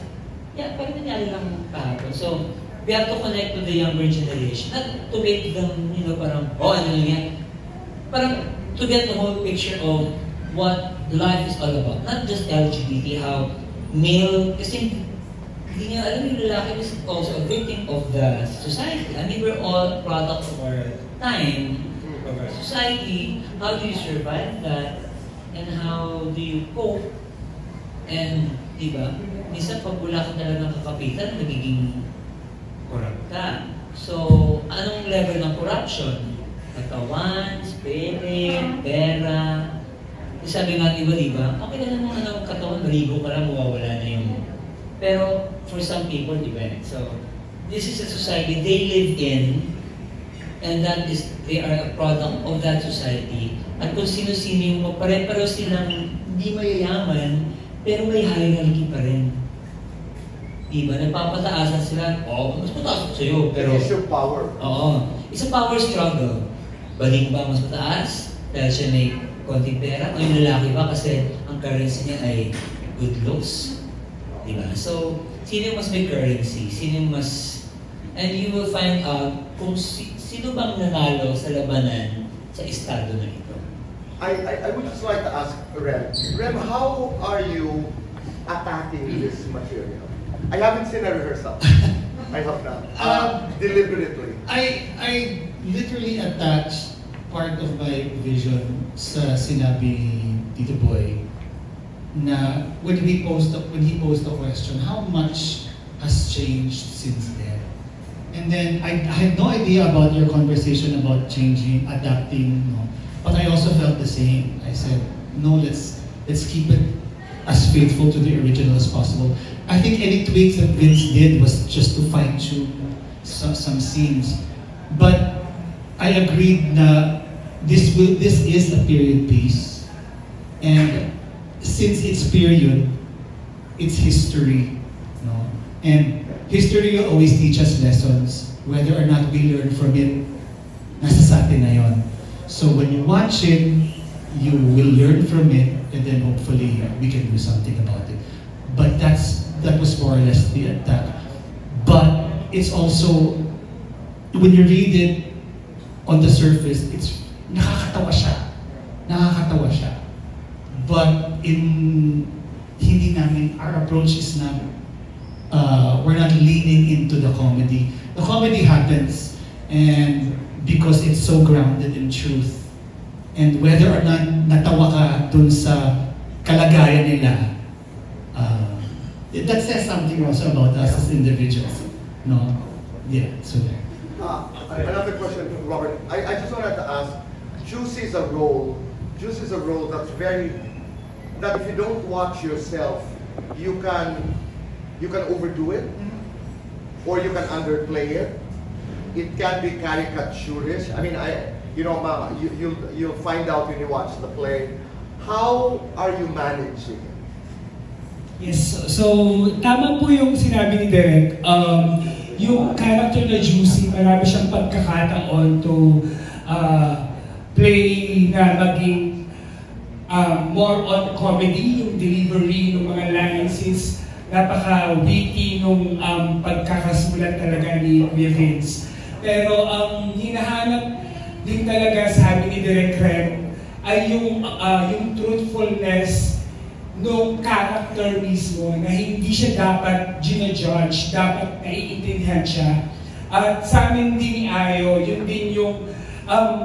yeah, parang nangyari lang kahapon. So, we have to connect with the younger generation. Not to make them, parang, ano yan. Parang to get the whole picture of what life is all about. Not just LGBT, how male, kasi hindi niya alam yung lalaki is also a victim of the society. I mean, we're all a product of our time, of our society. How do you survive that? And how do you cope? And, diba, minsan pag wala ka talagang kakapitan, nagiging corrupt ka. So, anong level ng corruption? Katawan, spirit, pera. Sabi nga, diba, okay na naman ang katawan, maligo ka lang, mawawala na yung. Pero for some people, diba? So, this is a society they live in, and that is, they are a product of that society. At kung sino-sino yung pare-pareho silang hindi mayayaman, pero may hierarchy pa rin. Diba? Nagpapataasan sila, mas mataas ko sa'yo, pero... It's your power. Oo. It's a power struggle. Baling ba mas mataas? Dahil siya may konting pera? O yung lalaki ba kasi ang currency niya ay good looks? Diba? So, sino yung mas may currency? Sino yung mas... And you will find out kung sino bang nanalo sa labanan sa estado na ito. I would just like to ask Rem. Rem, how are you attacking this material? I haven't seen a rehearsal. I have not. Deliberately. I literally attached part of my vision sa sinabi ni Tito Boy na when he posed the question, how much has changed since then? And then I had no idea about your conversation about changing, adapting, no? But I also felt the same. I said, no, let's keep it as faithful to the original as possible. I think any tweaks that Vince did was just to fine-tune some scenes. But I agreed na this is a period piece. And since it's period, it's history. No? And history will always teach us lessons. Whether or not we learn from it, nasa sa atin na yun. So when you watch it, you will learn from it, and then hopefully we can do something about it. But that was more or less the attack. But it's also, when you read it on the surface, it's nakakatawa siya. Nakakatawa siya. But hindi namin, our approach is not, we're not leaning into the comedy. The comedy happens, and because it's so grounded in truth. And whether or not natawa ka dun sa kalagayan nila, that says something also about us as individuals. No? Yeah, so there. Another question, Robert. I just wanted to ask, Juicy is a role that's that if you don't watch yourself, you can overdo it, or you can underplay it. It can be caricaturish. I mean, you'll find out when you watch the play. How are you managing it? Yes, so tama po yung sinabi ni Derek. Yung character na Juicy, marami siyang pagkakataon to play na maging more on comedy, yung delivery ng mga lines is napaka-witty nung pagkakasulat talaga ni Kuya Vince. Pero ang hinahanap din talaga, sabi ni Direk Rem, ay yung truthfulness nung character mismo, na hindi siya dapat ginajudge, dapat naiintindihan siya. At sa amin din ni Ayo, yun din yung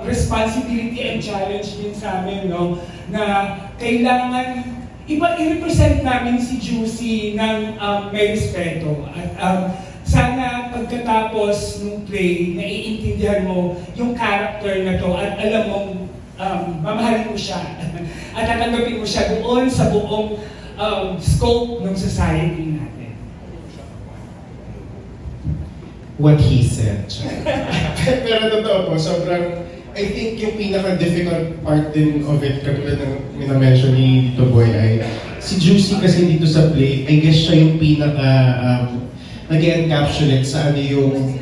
responsibility and challenge din sa amin, no? Na kailangan i-represent namin si Juicy ng may respeto. At sana pagkatapos ng play, naiintindihan mo yung character na to at alam mong mamahalin mo siya at tatanggapin mo siya doon sa buong scope ng society natin. What he said. Pero totoo po, sobrang, I think yung pinaka-difficult part din of it, katulad ng minamention ni Tito Boy, ay si Juicy kasi dito sa play, I guess siya yung nag-encapsulate sa ano yung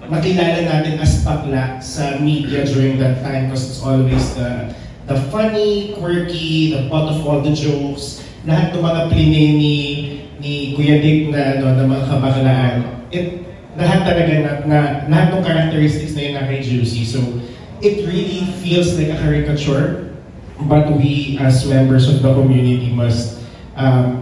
makilala natin as bakla sa media during that time, because it's always the funny, quirky, the butt of all the jokes, lahat ng mga plinay ni Kuya Dick na mga kabaklaan. Lahat talaga lahat ng characteristics na yun na kay Juicy. So it really feels like a caricature, but we as members of the community must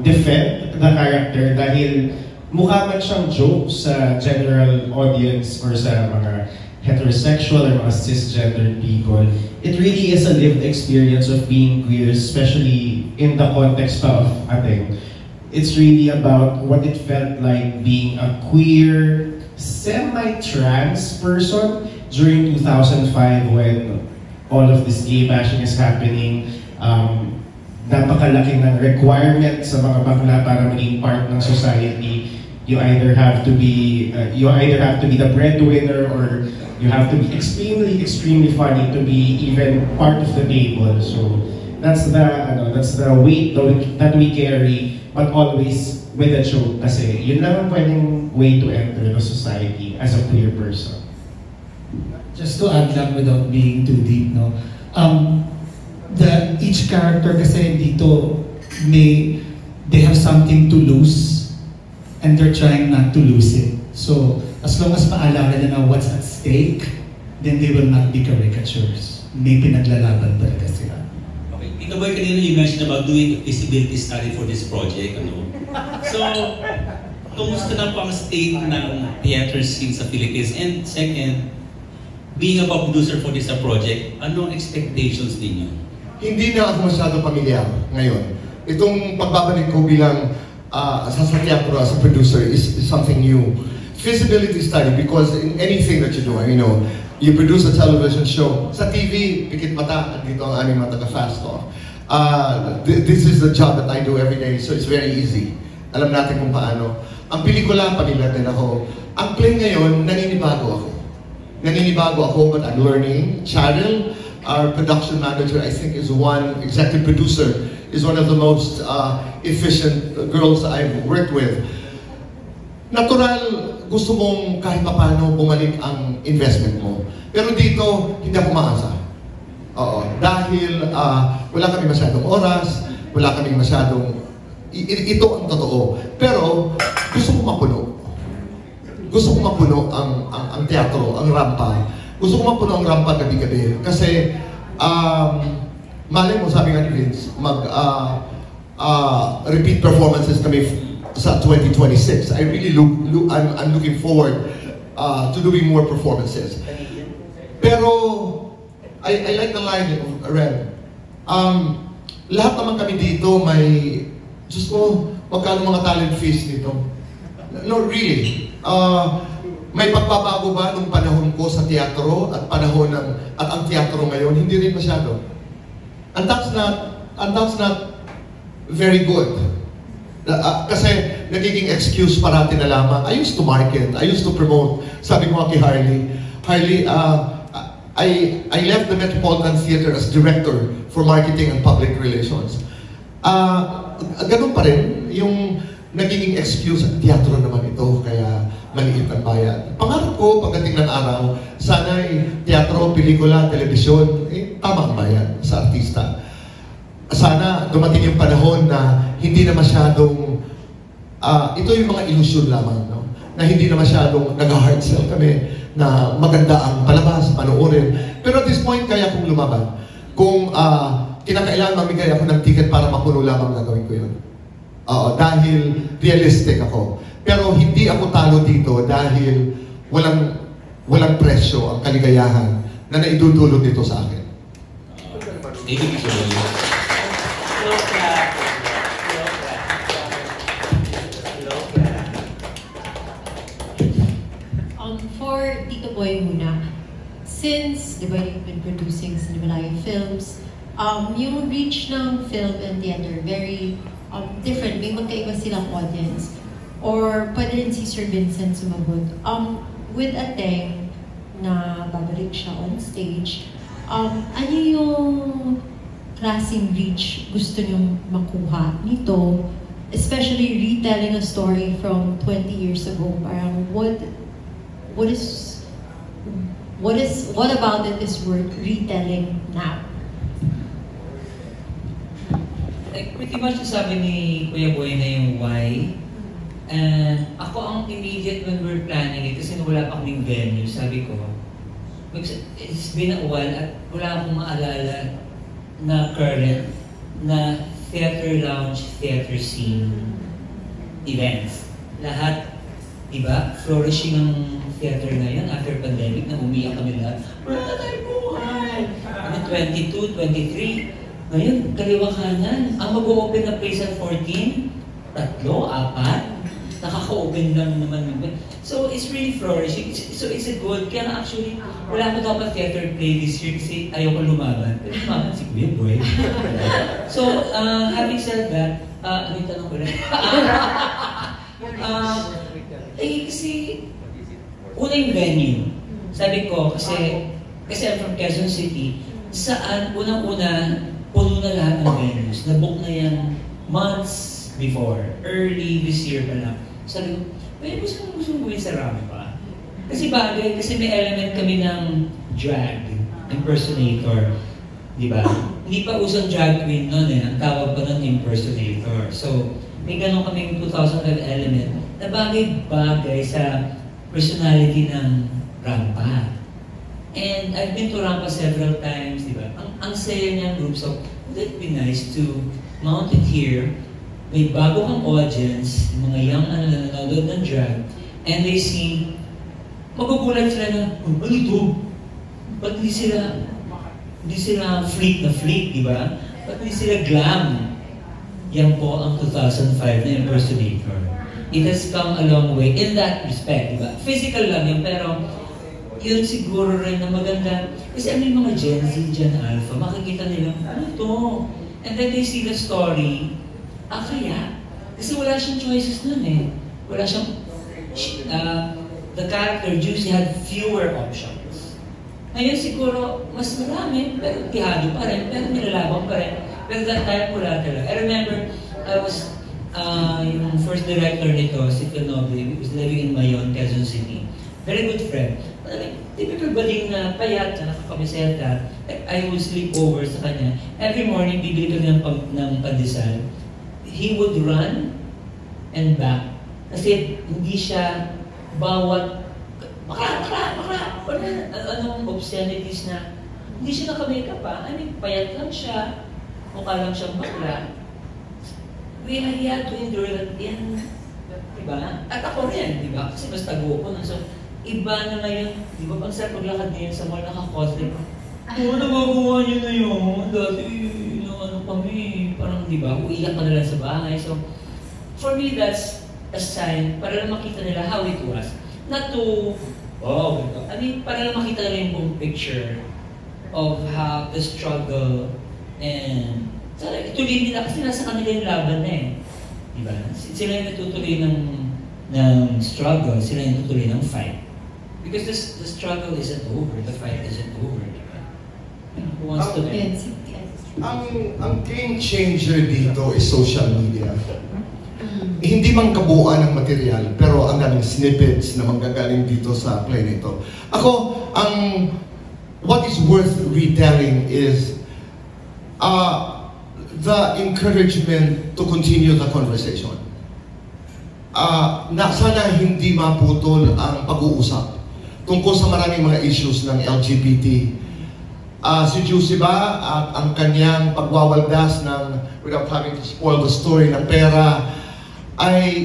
defend the character dahil mukha man siyang joke sa general audience or sa mga heterosexual or mga cisgender people. It really is a lived experience of being queer, especially in the context of ating. It's really about what it felt like being a queer, semi-trans person during 2005 when all of this gay bashing is happening. Napakalaki ng requirement sa mga bakla para maging part ng society. You either have to be the breadwinner, or you have to be extremely funny to be even part of the table. So that's the weight that we carry, but always with a joke. Kasi yun lang ang pwedeng way to enter the society as a queer person. Just to add lang without being too deep, no? Each character kasi dito they have something to lose, and they're trying not to lose it. So, as long as maalala na what's at stake, then they will not be caricatures. May pinaglalaban talaga sila. Okay, Tito Boy, kanina you mentioned about doing a feasibility study for this project, ano? So, kumusta na po ang state ng theater scene sa Philippines? And second, being a producer for this project, ano ang expectations ninyo? Hindi na ako masyado pamilyar ngayon. Itong pagbabalik ko bilang sa teatro as a producer is something new. Feasibility study, because in anything that you do, you produce a television show. Sa TV, pikit mata, dito ang aming mga taga-fast talk. This is the job that I do every day, so it's very easy. Alam natin kung paano. Ang pelikula, pamilya din ako. Ang play ngayon, naninibago ako, but I'm learning. Cheryl, our production manager, I think is executive producer, is one of the most efficient girls I've worked with. Natural, gusto mong kahit paano bumalik ang investment mo. Pero dito, hindi ako maasa. Dahil wala kami masyadong oras, wala kami masyadong... Ito ang totoo. Pero gusto ko mapuno. Gusto ko mapuno ang teatro, ang rampa. Gusto ko mapuno ang rampa gabi-gabi. Kasi, malay mo, sabi nga ni Vince, repeat performances kami sa 2026. I really I'm looking forward to doing more performances. Pero I like the line of Ren. Lahat naman kami dito may, Diyos ko, magkano mga talent fees dito? No, really. May pagbabago ba nung panahon ko sa teatro at ang teatro ngayon? Hindi rin masyado. And that's not very good. Kasi nagiging excuse parati na lamang. I used to market, I used to promote. Sabi ko kay Harley, I left the Metropolitan Theater as director for marketing and public relations. Ganun pa rin, yung nagiging excuse, teatro naman ito, kaya maliit ang bayan. Pangarap ko, pagdating ng araw, sana'y teatro, pelikula, telebisyon, tama ang bayan sa artista. Sana dumating yung panahon na hindi na masyadong, ito yung mga ilusyon lamang, no? Na hindi na masyadong nag-hard sell kami, na maganda ang palabas, panoorin. Pero at this point, kaya kong lumaban. Kung kinakailangan mamigay ako ng ticket para mapuno lamang, gagawin ko yun. Dahil realistic ako. Pero hindi ako talo dito dahil walang presyo ang kaligayahan na naidudulot dito sa akin. Thank you so much. For Tito Boy muna, since, di ba, you've been producing Cinemalaya films, yung reach ng film and theater, very different. May magkaiba silang audience. Or pwede rin si Sir Vincent sumagot. With Ateng, na babalik siya on stage, ano yung klaseng reach gusto niyong makuha nito? Especially retelling a story from 20 years ago. Parang what about it is worth retelling now? Like, pretty much sabi ni Kuya Boy na yung why. And ako ang immediate when we're planning it, kasi wala pa kaming venue, sabi ko, it's been a while at wala akong maalala na current na theater lounge, theater scene events. Lahat, diba? Flourishing ang theater ngayon after pandemic na umiyak kami lahat. Wala na tayo buhay! 22, 23. Ngayon, kaliwa kanan. Ang mag-o-open na place at 14, 3, 4, nakaka-open lang naman. So, it's really flourishing. So, it's a good, kaya actually, wala ko dapat theater play this year kasi ayoko lumaban. Pero lumaban si Kuya Boy. So, having said that, ano yung tanong ko rin? Kasi, una yung venue. Sabi ko, kasi I'm from Quezon City, saan, unang-una, puno na lahat ng venues. Nabook na yan months before. Early this year pa lang. Sabi ko, pwede mo saan gusto mo sa rampa? Kasi bagay, kasi may element kami ng drag, impersonator. Di ba? Hindi pa usang drag queen nun eh. Ang tawag pa nun impersonator. So, may ganun kaming 2005 element na bagay-bagay sa personality ng rampa. And I've been to Rampa several times, di ba? Ang saya niyang group, so would it be nice to mount it here may bago kang audience, yung mga young na nanonood ng drag, and they see, magugulat sila na, ano ito? Ba't hindi sila freak na freak, di ba? Ba't hindi sila glam? Yan po ang 2005 na impersonator. It has come a long way in that respect, di ba? Physical lang yun, pero yun siguro rin na maganda. Kasi may mga Gen Z, Gen Alpha, makikita nila, ano to? And then they see the story, kaya. Kasi wala siyang choices nun eh. Wala siyang, the character Juicy had fewer options. Ngayon siguro, mas marami, pero tihado pa rin, pero nilalabang pa rin. Pero that time, wala talaga. I remember, I was, yung first director nito, si Canoble, was living in Mayon, Quezon City. Very good friend. Typical bading na payat na nakakamiseta. I would sleep over sa kanya. Every morning, bibili kami ng pandesal. He would run and back. Kasi hindi siya bawat bakla, anong obscenities na hindi siya naka-makeup pa. I mean, payat lang siya. Mukha lang siyang bakla. We had to endure that in, diba? At ako rin, diba? Kasi mas tago ko. So, iba na ngayon, di ba pag sa paglakad ngayon sa mall, naka-cosplay, nagagawa niyo na yun, dati, ano kami, parang di ba, uiyak ka na lang sa bahay. So, for me, that's a sign, para lang makita nila how it was. Not to, I mean, para lang makita nila yung buong picture of how the struggle and, so, ituloy nila, kasi nasa kanila yung laban na eh. Di ba? Sila yung natutuloy ng struggle, sila yung natutuloy ng fight. Because the struggle isn't over, the fight isn't over. Who wants to win? Ang game changer dito is social media. Hindi man kabuuan ng material, pero ang daming snippets na manggagaling dito sa play nito. Ako, what is worth retelling is the encouragement to continue the conversation. Sana hindi maputol ang pag-uusap tungkol sa maraming mga issues ng LGBT. Si Juicy ba, ang kanyang pagwawaldas ng, without having to spoil the story, ng pera,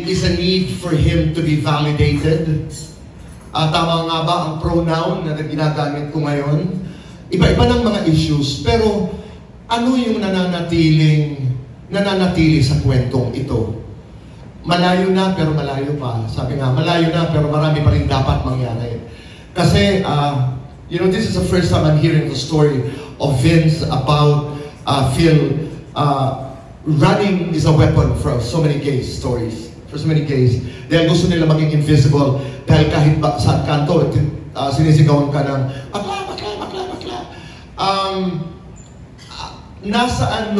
is a need for him to be validated. Tama nga ba ang pronoun na ginagamit ko ngayon? Iba-iba ng mga issues, pero ano yung nananatili sa kwentong ito? Malayo na pero malayo pa. Sabi nga, malayo na pero marami pa rin dapat mangyari. Kasi, this is the first time I'm hearing the story of Vince about Phil running is a weapon for so many gay stories. For so many gays. Dahil gusto nila maging invisible. Dahil kahit sa kanto, sinisigawan ka ng bakla. Nasaan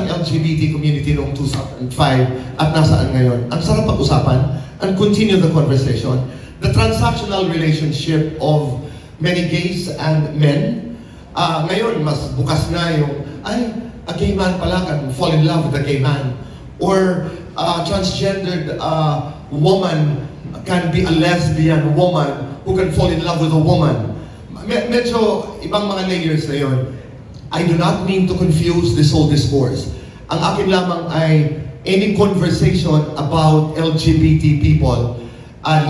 ang LGBT community noong 2005 at nasaan ngayon? Ang sarap pag-usapan and continue the conversation. The transactional relationship of many gays and men. Ngayon, mas bukas na yung, a gay man pala can fall in love with a gay man. Or a transgendered woman can be a lesbian woman who can fall in love with a woman. Medyo ibang mga layers na yun. I do not mean to confuse this whole discourse. Ang akin lamang ay any conversation about LGBT people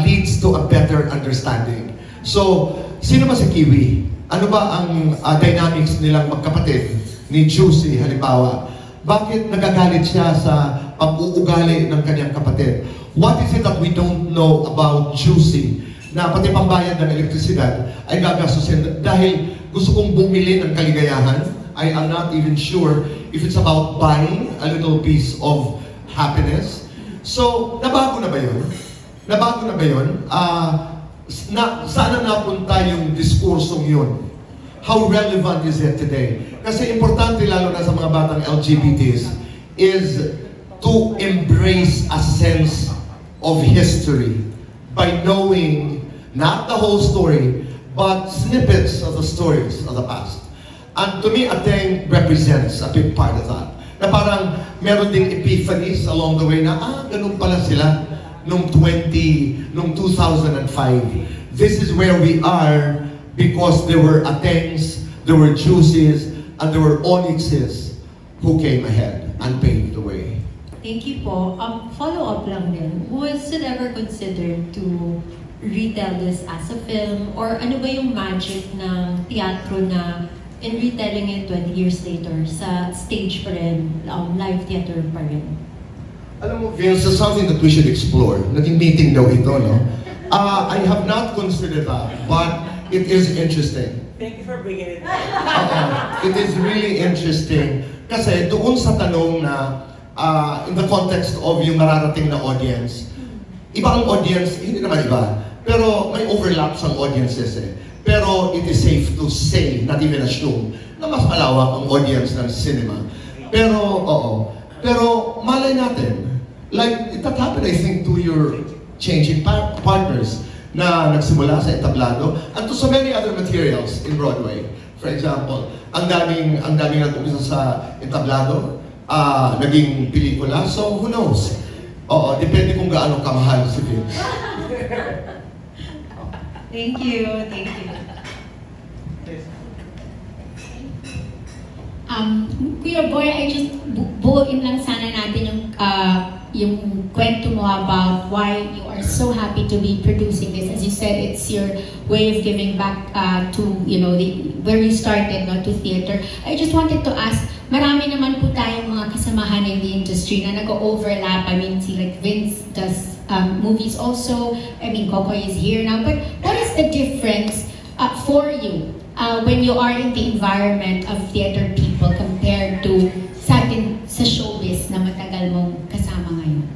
leads to a better understanding. So, sino ba si Kiwi? Ano ba ang dynamics nilang magkapatid? Ni Juicy, halimbawa. Bakit nagagalit siya sa pag-uugali ng kanyang kapatid? What is it that we don't know about Juicy? Na pati pambayad ng elektrisidad ay gagastusin dahil gusto kong bumili ng kaligayahan. I am not even sure if it's about buying a little piece of happiness. So, nabago na ba yun? Nabago na ba yun? Saan napunta yung diskursong yun? How relevant is it today? Kasi importante lalo na sa mga batang LGBTs is to embrace a sense of history by knowing not the whole story, but snippets of the stories of the past. And to me, Ateng represents a big part of that. Na parang meron ding epiphanies along the way na, ganun pala sila noong 2005. This is where we are because there were Atengs, there were Juicies, and there were Onyxes who came ahead and paved the way. Thank you po. Follow-up lang din. Was it ever considered to retell this as a film? Or ano ba yung magic ng teatro na in retelling it 20 years later sa stage pa rin, live theater pa rin? Alam mo, Vince, it's something that we should explore. Naging meeting daw ito, no? I have not considered that, but it is interesting. Thank you for bringing it. It is really interesting. Kasi doon sa tanong na in the context of yung mararating na audience, iba ang audience, hindi naman iba, pero may overlaps ang audiences eh. Pero it is safe to say, not even assume, na mas malawak ang audience ng cinema. Pero, oo. Pero malay natin, like, that happened I think to your changing partners na nagsimula sa entablado and to so many other materials in Broadway. For example, ang daming nag-umpisa sa entablado, naging pelikula, so who knows? Oo, depende kung gaano kamahal si Vince. Thank you, thank you. Kuya Boy, I just buuin lang sana natin yung kwento mo about why you are so happy to be producing this. As you said, it's your way of giving back to, you know, where you started, not to theater. I just wanted to ask, marami naman po tayong mga kasamahan in the industry na nag-overlap. I mean, see, like Vince does movies also. I mean, Kokoy is here now. But what is the difference for you when you are in the environment of theater people compared to sa atin sa showbiz na matagal mong kasama ngayon?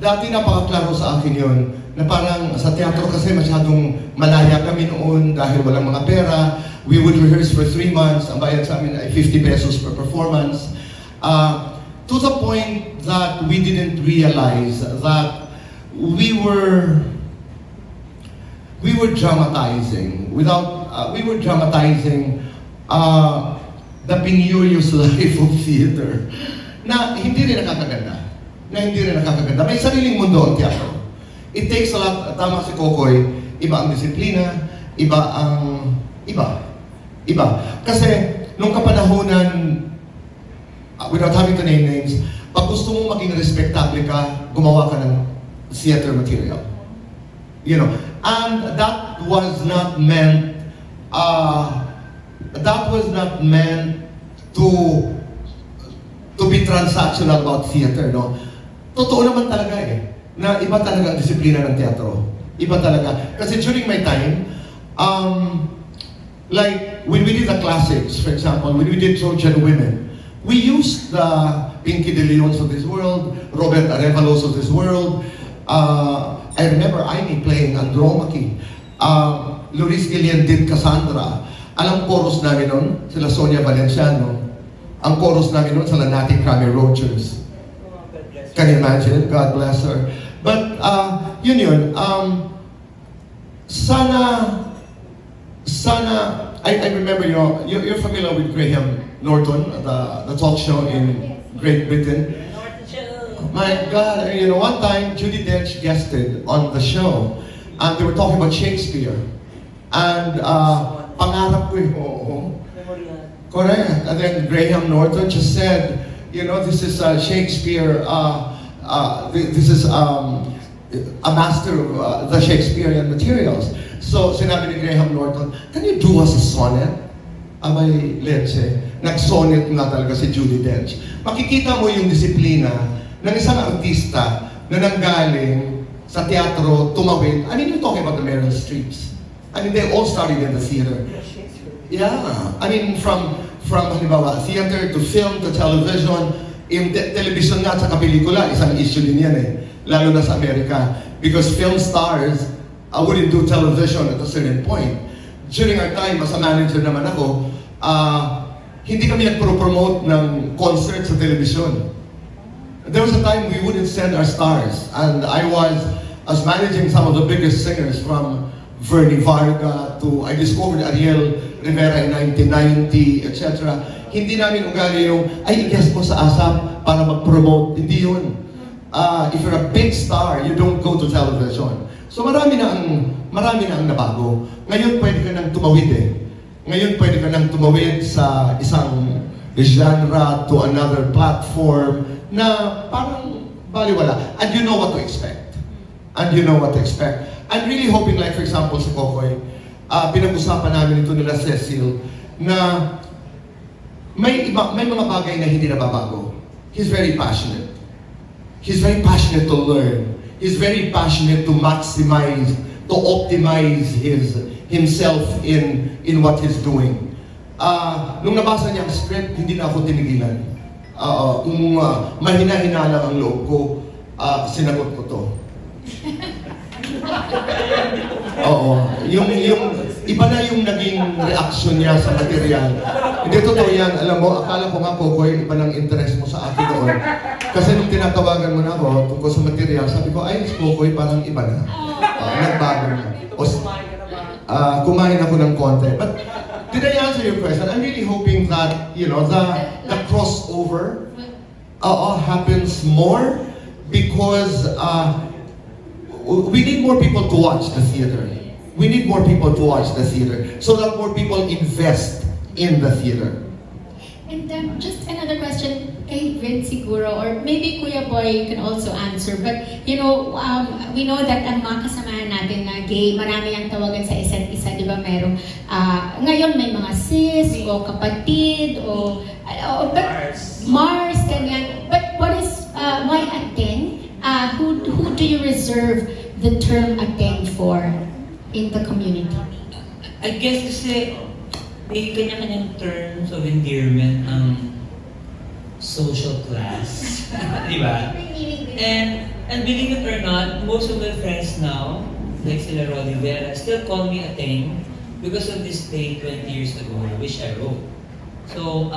Dati napakaklaro sa akin yun, na parang sa teatro kasi masyadong malaya kami noon dahil walang mga pera. We would rehearse for 3 months, ang bayad sa amin ay 50 pesos per performance. To the point that we didn't realize that we were dramatizing the penurious life of theater na hindi rin nakakaganda. May sariling mundo ang teatro. It takes a lot, tama si Kokoy, iba ang disiplina, iba. Kasi nung kapanahonan, without having to name names, pag gusto mong maging respectable ka, gumawa ka ng theater material. You know, and that was not meant to be transactional about theater, no? Totoo naman talaga eh, na iba talaga ang disiplina ng teatro. Iba talaga. Kasi during my time, like when we did the classics, for example, when we did Trojan Women, we used the Pinky de Leons of this world, Robert Arevalos of this world. I remember Amy playing Andromache. Luis Guillen did Cassandra. Alam chorus namin nun, sila Sonia Valenciano. Ang chorus namin nun, sila Nati Cramy Rogers. Can you imagine? God bless her. But, yun. I remember, you know, you're familiar with Graham Norton, the talk show in Great Britain. My God, you know, one time Judi Dench guested on the show, and they were talking about Shakespeare. And pangarap ko yung correct. And then Graham Norton just said, you know, this is Shakespeare. This is a master of the Shakespearean materials. So sinabi ni Graham Norton, can you do us a sonnet? Abay, Leche, nag-sonnet nga talaga si Judi Dench. Makikita mo yung disiplina ng isang artista na nanggaling sa teatro, tumawid. I mean, you're talking about the Meryl Streeps. I mean, they all started in the theater. Yeah. I mean, from halimbawa, theater to film to television. Yung television nga at saka pelikula, isang issue din yan eh. Lalo na sa Amerika. Because film stars wouldn't do television at a certain point. During our time, as a manager naman ako, hindi kami nagpro-promote ng concert sa television. There was a time we wouldn't send our stars. And I was managing some of the biggest singers from Vernie Varga to, I discovered Ariel Rivera in 1990, etc. Hindi namin ugali yung, ay, i-guest mo sa ASAP para mag-promote. Hindi yun. If you're a big star, you don't go to television. So marami na ang nabago. Ngayon pwede ka nang tumawid eh. Ngayon pwede ka nang tumawid sa isang genre to another platform na parang baliwala. And you know what to expect. And you know what to expect. I'm really hoping, like for example, si Kokoy, pinag-usapan namin ito nila Cecil, na may mga bagay na hindi nababago. He's very passionate. He's very passionate to learn. He's very passionate to maximize, to optimize himself in what he's doing. Nung nabasa niya ang script, hindi na ako tinigilan. Kung mahina-hina lang ang loob ko, sinagot ko to. Oo. Yung iba na yung naging reaction niya sa material. Hindi totoo yan. Alam mo, akala ko nga, Kokoy, iba ng interest mo sa akin noon. Kasi nung tinatawagan mo na ako tungkol sa material, sabi ko, ay, Kokoy, parang iba na. Nagbago na. Kumain ako ng konti. But did I answer your question? I'm really hoping that, you know, the crossover happens more because we need more people to watch the theater. We need more people to watch the theater so that more people invest in the theater. And just another question, kay Vince siguro, or maybe Kuya Boy, you can also answer. But, you know, we know that ang mga kasamahan natin na gay, marami ang tawagan sa isa't isa, di ba? Merong, ngayon may mga sis, o kapatid, o Mars, ganyan. But what is, why ateng? Who do you reserve the term ateng for in the community? I guess kasi may kanya-kanyang terms of endearment ang social class. Di ba? And believe it or not, most of my friends now, like sila Roddy Vera, still call me ateng because of this play 20 years ago, which I wrote. So,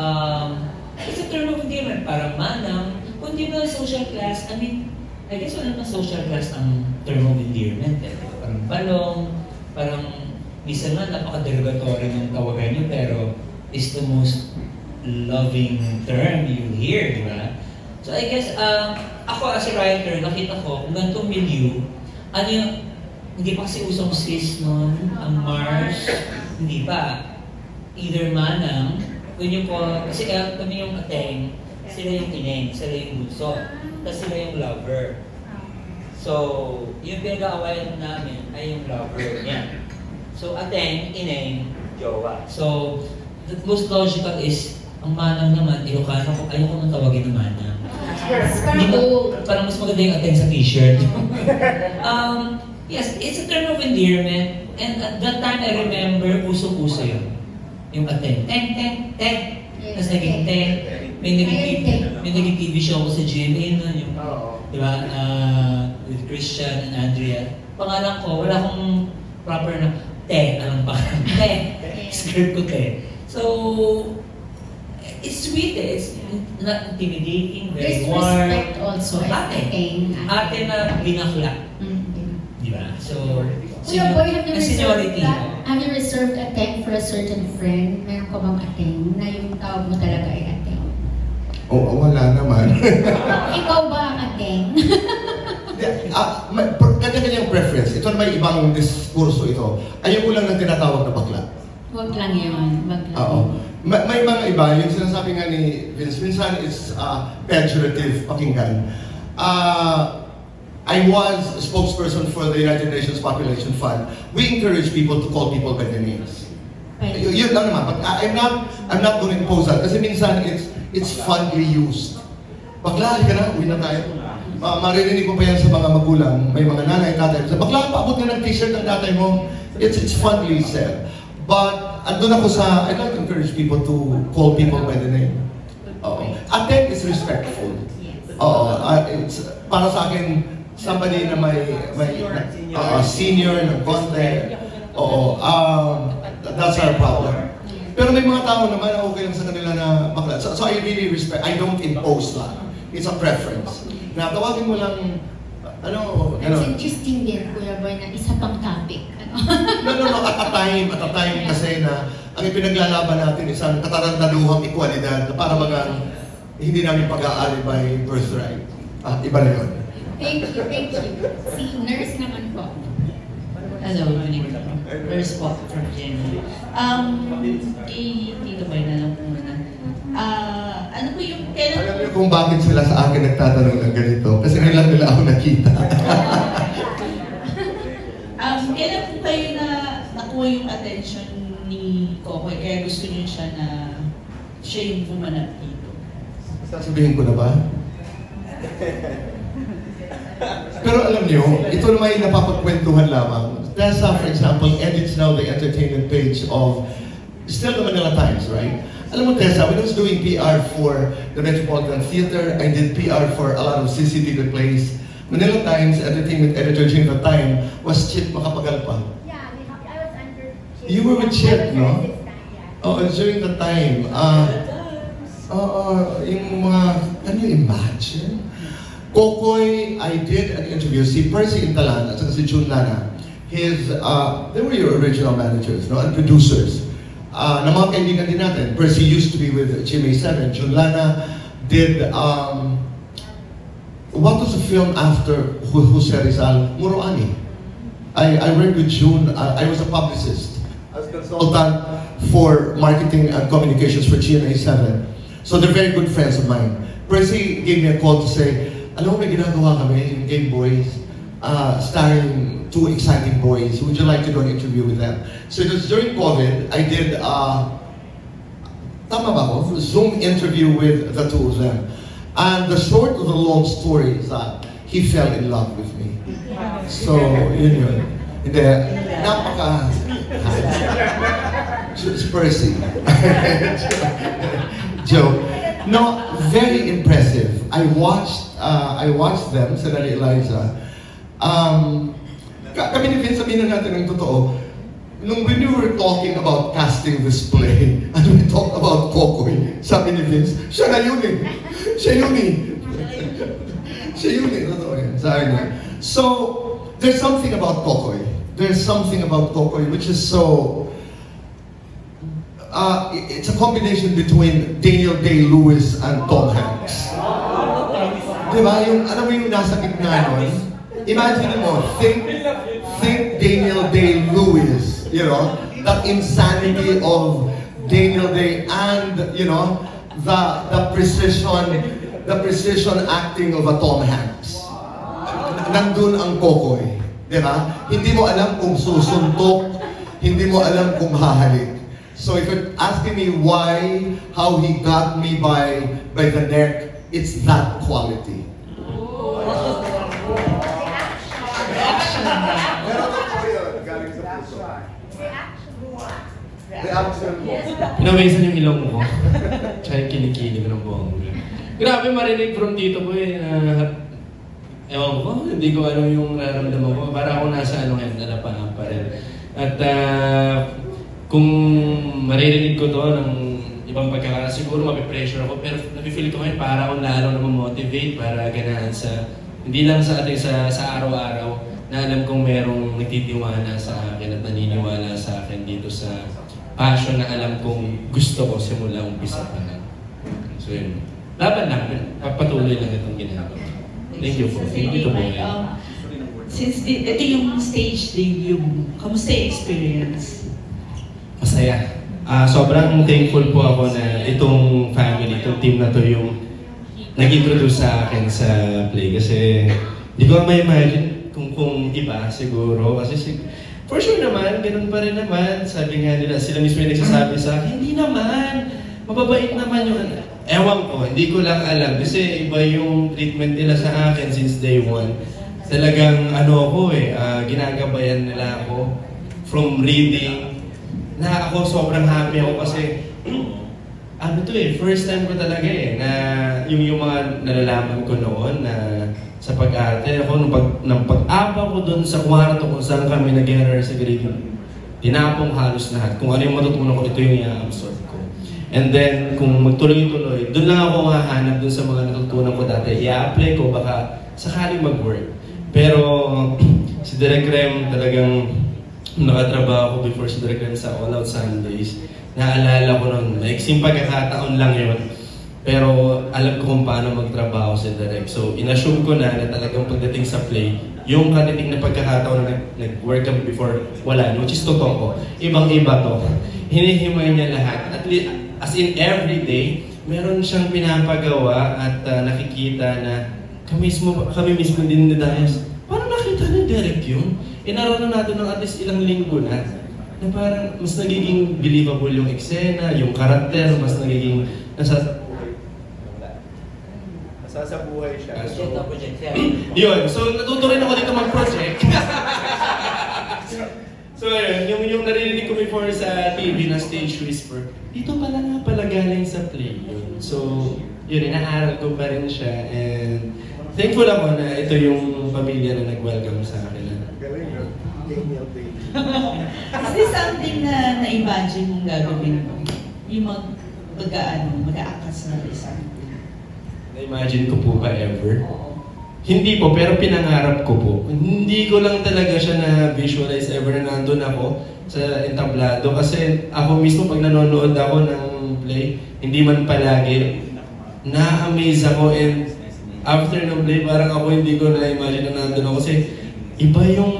it's a term of endearment, parang manang, kung di ba social class, I mean, I guess wala naman social class ang term of endearment. Parang balong, parang minsan nga napaka-derogatory ng tawagan nyo, pero it's the most loving term you hear, di ba? So I guess, ako as a writer, nakita ko, kung ganitong milieu, ano yung, hindi pa kasi usong sis noon, ang Mars, hindi pa. Either manang, kung yung po, kasi kami yung ateng, sila yung ineng, sila yung bunso, tapos sila yung lover. So, yung pinag-aawayan namin ay yung lover niya. So, ateng, ineng, jowa. So, the most logical is, ang manang naman, Ilocano ko, ayoko nang tawagin ng manang. Parang mas maganda yung ateng sa t-shirt. Yes, it's a term of endearment. And at that time, I remember, uso-uso yun. Yung ateng, teng. Tapos naging teng. May naging TV show ko sa GMA nun, yung, di ba, with Christian and Andrea. Pangalan ko, wala akong proper na te, anong pangalan? Te. Script ko te. So, it's sweet eh. It's not intimidating, very warm. There's respect also. Ate na binakla. Di ba? So, Kuya Boy, have you seniority. reserved ateng for a certain friend? Meron ka bang ateng na yung tawag mo talaga ay ateng? Oo, wala naman. Ikaw ba ang ateng? Kanya-kanyang preference. Ito na may ibang diskurso ito. Ayoko lang ng tinatawag na bakla. Huwag lang yun. Oo. May mga iba, yung sinasabi nga ni Vince, minsan it's pejorative pakinggan. I was a spokesperson for the United Nations Population Fund. We encourage people to call people by their names. Yun lang naman. But I'm not going to impose that. Kasi minsan it's fondly used. Bakla, halika na, uwi na tayo. Maririnig mo pa yan sa mga magulang, may mga nanay, tatay. Bakla, paabot na ng t-shirt ng tatay mo. It's fondly said. But andun ako sa, I'd like to encourage people to call people by the name. Ateng is respectful. It's, para sa akin, somebody na may senior na konti. That's our problem. Pero may mga tao naman na okay lang sa kanila na bakla. So I really respect, I don't impose that. It's a preference. Na tawagin mo lang, It's interesting din, Kuya Boy, na isa pang topic. No, at a time kasi na ang ipinaglalaban natin isang katarantaduhang ekwalidad na para bagang hindi namin pag-aari by birthright. Iba na yun. Thank you. Si nurse naman po. Hello, nurse po from Jenny. Dito ba na lang po muna? Ano po yung, kailan po kung bakit sila sa akin nagtatanong ng ganito. Kasi nilang nila ako nakita. Kailan po kayo na nakuha yung attention ni Kokoy? Kaya gusto niyo siya na siya yung pumanap dito? Sasabihin ko na ba? Pero alam niyo, ito naman yung napapagkwentuhan lamang. Tessa, for example, edits now the entertainment page of still the Manila Times, right? Alam mo, Tessa, when I was doing PR for the Metropolitan Theater, I did PR for a lot of CCTV plays. Manila Times entertainment editor during the time was Chip Makapagalpa. Yeah, I was under Chip. You were with Chip, no? Oh, during the time. Yung mga, can you imagine? Kokoy, I did an interview. Si Percy Intalan at si June Lana, they were your original managers, no, and producers. Na mga kaibigan din natin. Percy used to be with GMA7. June Lana did, what was the film after Jose Rizal? Muroani. I worked with June. I was a publicist. I was a consultant for marketing and communications for GMA7. So they're very good friends of mine. Percy gave me a call to say, alam mo, may ginagawa kami, Game Boys, starring two exciting boys. Would you like to do an interview with them? So it was during COVID. I did, tama ba ako? Zoom interview with the two of them. And the short of the long story is that he fell in love with me. So, yun. Hindi, napaka... It's Percy. Joke. No, very impressive. I watched them, sila ni Eliza. Kami ni Vince, sabihin na natin ng totoo, when we were talking about casting this play, and we talked about Kokoy, sabi ni Vince, siya na yun eh. Siya yun eh. Siya yun eh. Totoo yan. Sabi niya. So, there's something about Kokoy. There's something about Kokoy which is so... it's a combination between Daniel Day-Lewis and Tom Hanks. Diba? Yung, alam mo yung nasa gitna nun? Imagine mo, think Daniel Day-Lewis, you know, that insanity of Daniel Day and, you know, the precision acting of a Tom Hanks. Nandun ang Kokoy, di ba? Hindi mo alam kung susuntok, hindi mo alam kung hahalik. So if you're asking me why, how he got me by the neck, it's that quality. Pinawisan yung ilong mo ko. Tsaka yung kinikilig ng buong mo. Grabe marinig from Tito Boy na... Ewan ko, hindi ko alam yung nararamdaman ko. Para ako nasa ano ngayon, nalapangan pa rin. At kung maririnig ko to ng ibang pagkakala, siguro mapipressure ako. Pero napifeel ko ngayon para akong lalo na mamotivate para ganahan sa... Hindi lang sa ating sa araw-araw na alam kong merong nagtitiwala sa akin at naniniwala sa akin dito sa passion na alam kong gusto ko simula umpisa pa lang. So yun. Laban lang. Pagpatuloy lang itong ginagawa. Thank you po. Thank you to boy. Since ito yung stage debut mo, kamusta yung experience? Masaya. Sobrang thankful po ako na itong family, itong team na to yung nag-introduce sa akin sa play. Kasi hindi ko ma-imagine kung iba siguro. Kasi for sure naman, ganun pa rin naman. Sabi nga nila, sila mismo yung nagsasabi sa akin, hindi naman, mababait naman yung... Ewan ko, hindi ko lang alam. Kasi iba yung treatment nila sa akin since day one. Talagang ano ako ginagabayan nila ako from reading. Na ako sobrang happy ako kasi ano to first time ko talaga na yung mga nalalaman ko noon na sa pag-arte ako nung pag-apa ko doon sa kwarto kung saan kami nag-rehearse sa grade, tinapong halos lahat. Kung ano yung matutunan ko, ito yung i-absorb ko. And then, kung magtuloy-tuloy, doon lang ako mahanap doon sa mga natutunan ko dati. I-apply ko, baka sakaling mag-work. Pero si Direk Rem talagang nakatrabaho ko before si Direk Rem sa All Out Sundays. Naalala ko noon, maiksing pagkakataon lang yun. Pero alam ko kung paano magtrabaho si Direk. So, in-assume ko na talagang pagdating sa play, yung katiting na pagkakataon na nag-work kami before, wala, which is totoo ko. Ibang-iba to. Hinihimay niya lahat. At least, as in every day, meron siyang pinapagawa at nakikita na kami mismo din ni Darius, parang nakita ni Derek yun. Inaroon na natin ng at least ilang linggo na parang mas nagiging believable yung eksena, yung karakter, mas nagiging nasasabuhay siya. Yun, so natuto rin ako dito mag-project. So ayun, yung narinig ko before sa TV na stage whisper, dito pala nga pala galing sa play yun. So yun, inaaral ko pa rin siya and thankful ako na ito yung pamilya na nag-welcome sa akin. Galing, no? Daniel Day. Is this something na na-imagine mong gagawin mo? Yung mag-aakas na isang? Na-imagine ko po ba ever? Hindi po, pero pinangarap ko po. Hindi ko lang talaga siya na-visualize ever na nandun ako sa entablado. Kasi ako mismo pag nanonood ako ng play, hindi man palagi, na-amaze ako and after ng play, parang ako hindi ko na-imagine na nandun ako. Kasi iba yung,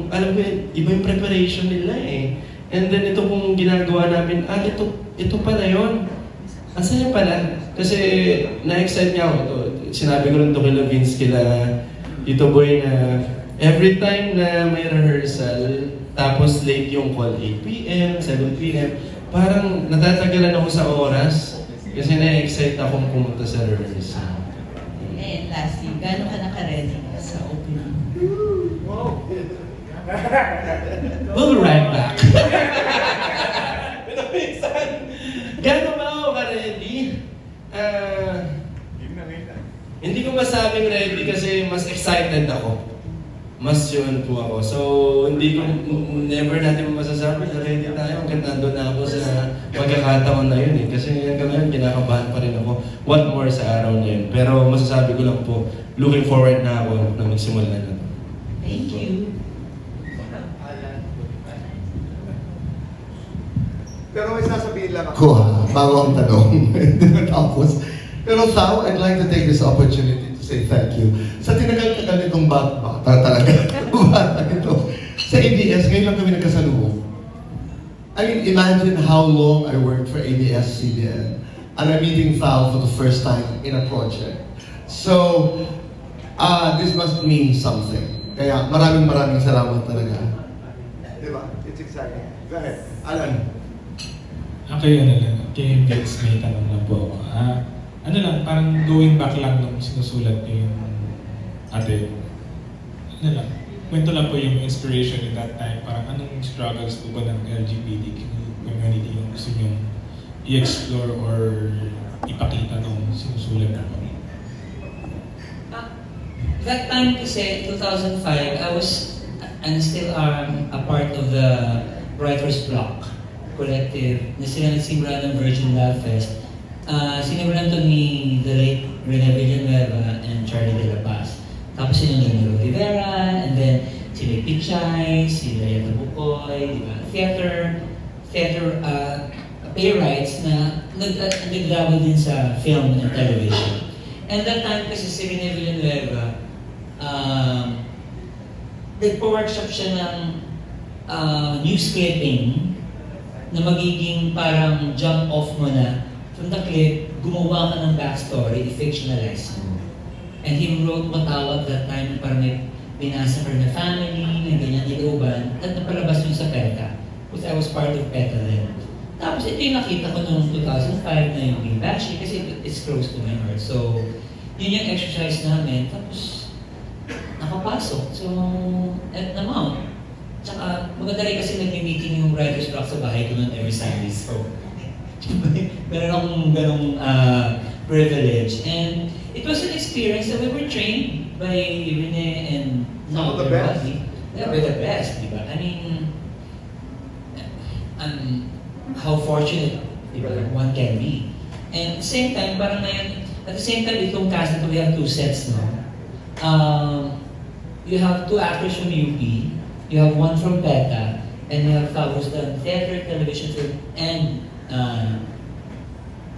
alam ko iba yung preparation nila eh. And then ito kung ginagawa namin, ito pala yun. Ang saya pala. Kasi na-excite niya ako. Sinabi ko rin ito kila Vince, kila Tito Boy na every time na may rehearsal, tapos late yung call, 8 p.m., 7 p.m., parang natatagalan ako sa oras kasi na-excite akong pumunta sa rehearsal. And lastly, gano'n ka naka-ready sa opening? We'll be right back. Gano'n ba ako ka-ready? Hindi ko masabing ready kasi mas excited ako. Mas yun po ako. So, hindi ko, never natin masasabi na ready tayo hanggang nandun na ako sa pagkakataon na yun eh. Kasi hanggang ngayon, kinakabahan pa rin ako. What more sa araw na yun. Pero masasabi ko lang po, looking forward na ako na magsimula na ito. Thank you. Pero may sasabihin lang ako bago ang tanong. Tapos, pero Sao, I'd like to take this opportunity to say thank you. Sa tinagal-tagal nitong bata talaga, bata nito. Sa ABS, ngayon lang kami nagkasalubong. I mean, imagine how long I worked for ABS-CBN and I'm meeting Sao for the first time in a project. So, this must mean something. Kaya maraming salamat talaga. Diba? It's exciting. Go ahead. Alan. Okay, kay Vince, may tanong lang po ako. Parang going back lang nung sinusulat niyo yung ate. Kwento lang po yung inspiration in that time. Parang anong struggles po ba ng LGBTQ community yung gusto nyo i-explore or ipakita nung sinusulat na po? That time kasi, 2005, I'm still a part of the Writer's Block Collective na sila nagsimula ng Virgin Love Fest. Sinimulan to ni the late Rene Villanueva and Charlie De La Paz. Tapos sila ni Rivera, and then sila Pichay, sila Yata Bukoy, diba? Theater playwrights na nag-dabble din sa film and television. And that time kasi si Rene Villanueva, nagpo-workshop siya ng news clipping na magiging parang jump off mo na from the clip, gumawa ka ng backstory, i-fictionalize mo. And he wrote Matawag that time, parang may binasa ka na family, na ganyan, iluban, at napalabas yun sa PETA. Because I was part of PETA then. Tapos ito yung nakita ko noong 2005 na yung Gibashi, kasi it's close to my heart. So, yun yung exercise namin. Tapos, nakapasok. So, at na-mount. Tsaka, maganda rin kasi nag-meeting yung writer's block sa bahay ko noon every Sunday. So, meron akong ganong privilege. And it was an experience that we were trained by Rene and some of the best. Yeah, we're the best, diba? I mean, how fortunate one can be. And at the same time, parang ngayon, at the same time, itong cast na we have two sets, no? You have two actors from UP, you have one from PETA, and you have who's done theater, television, film,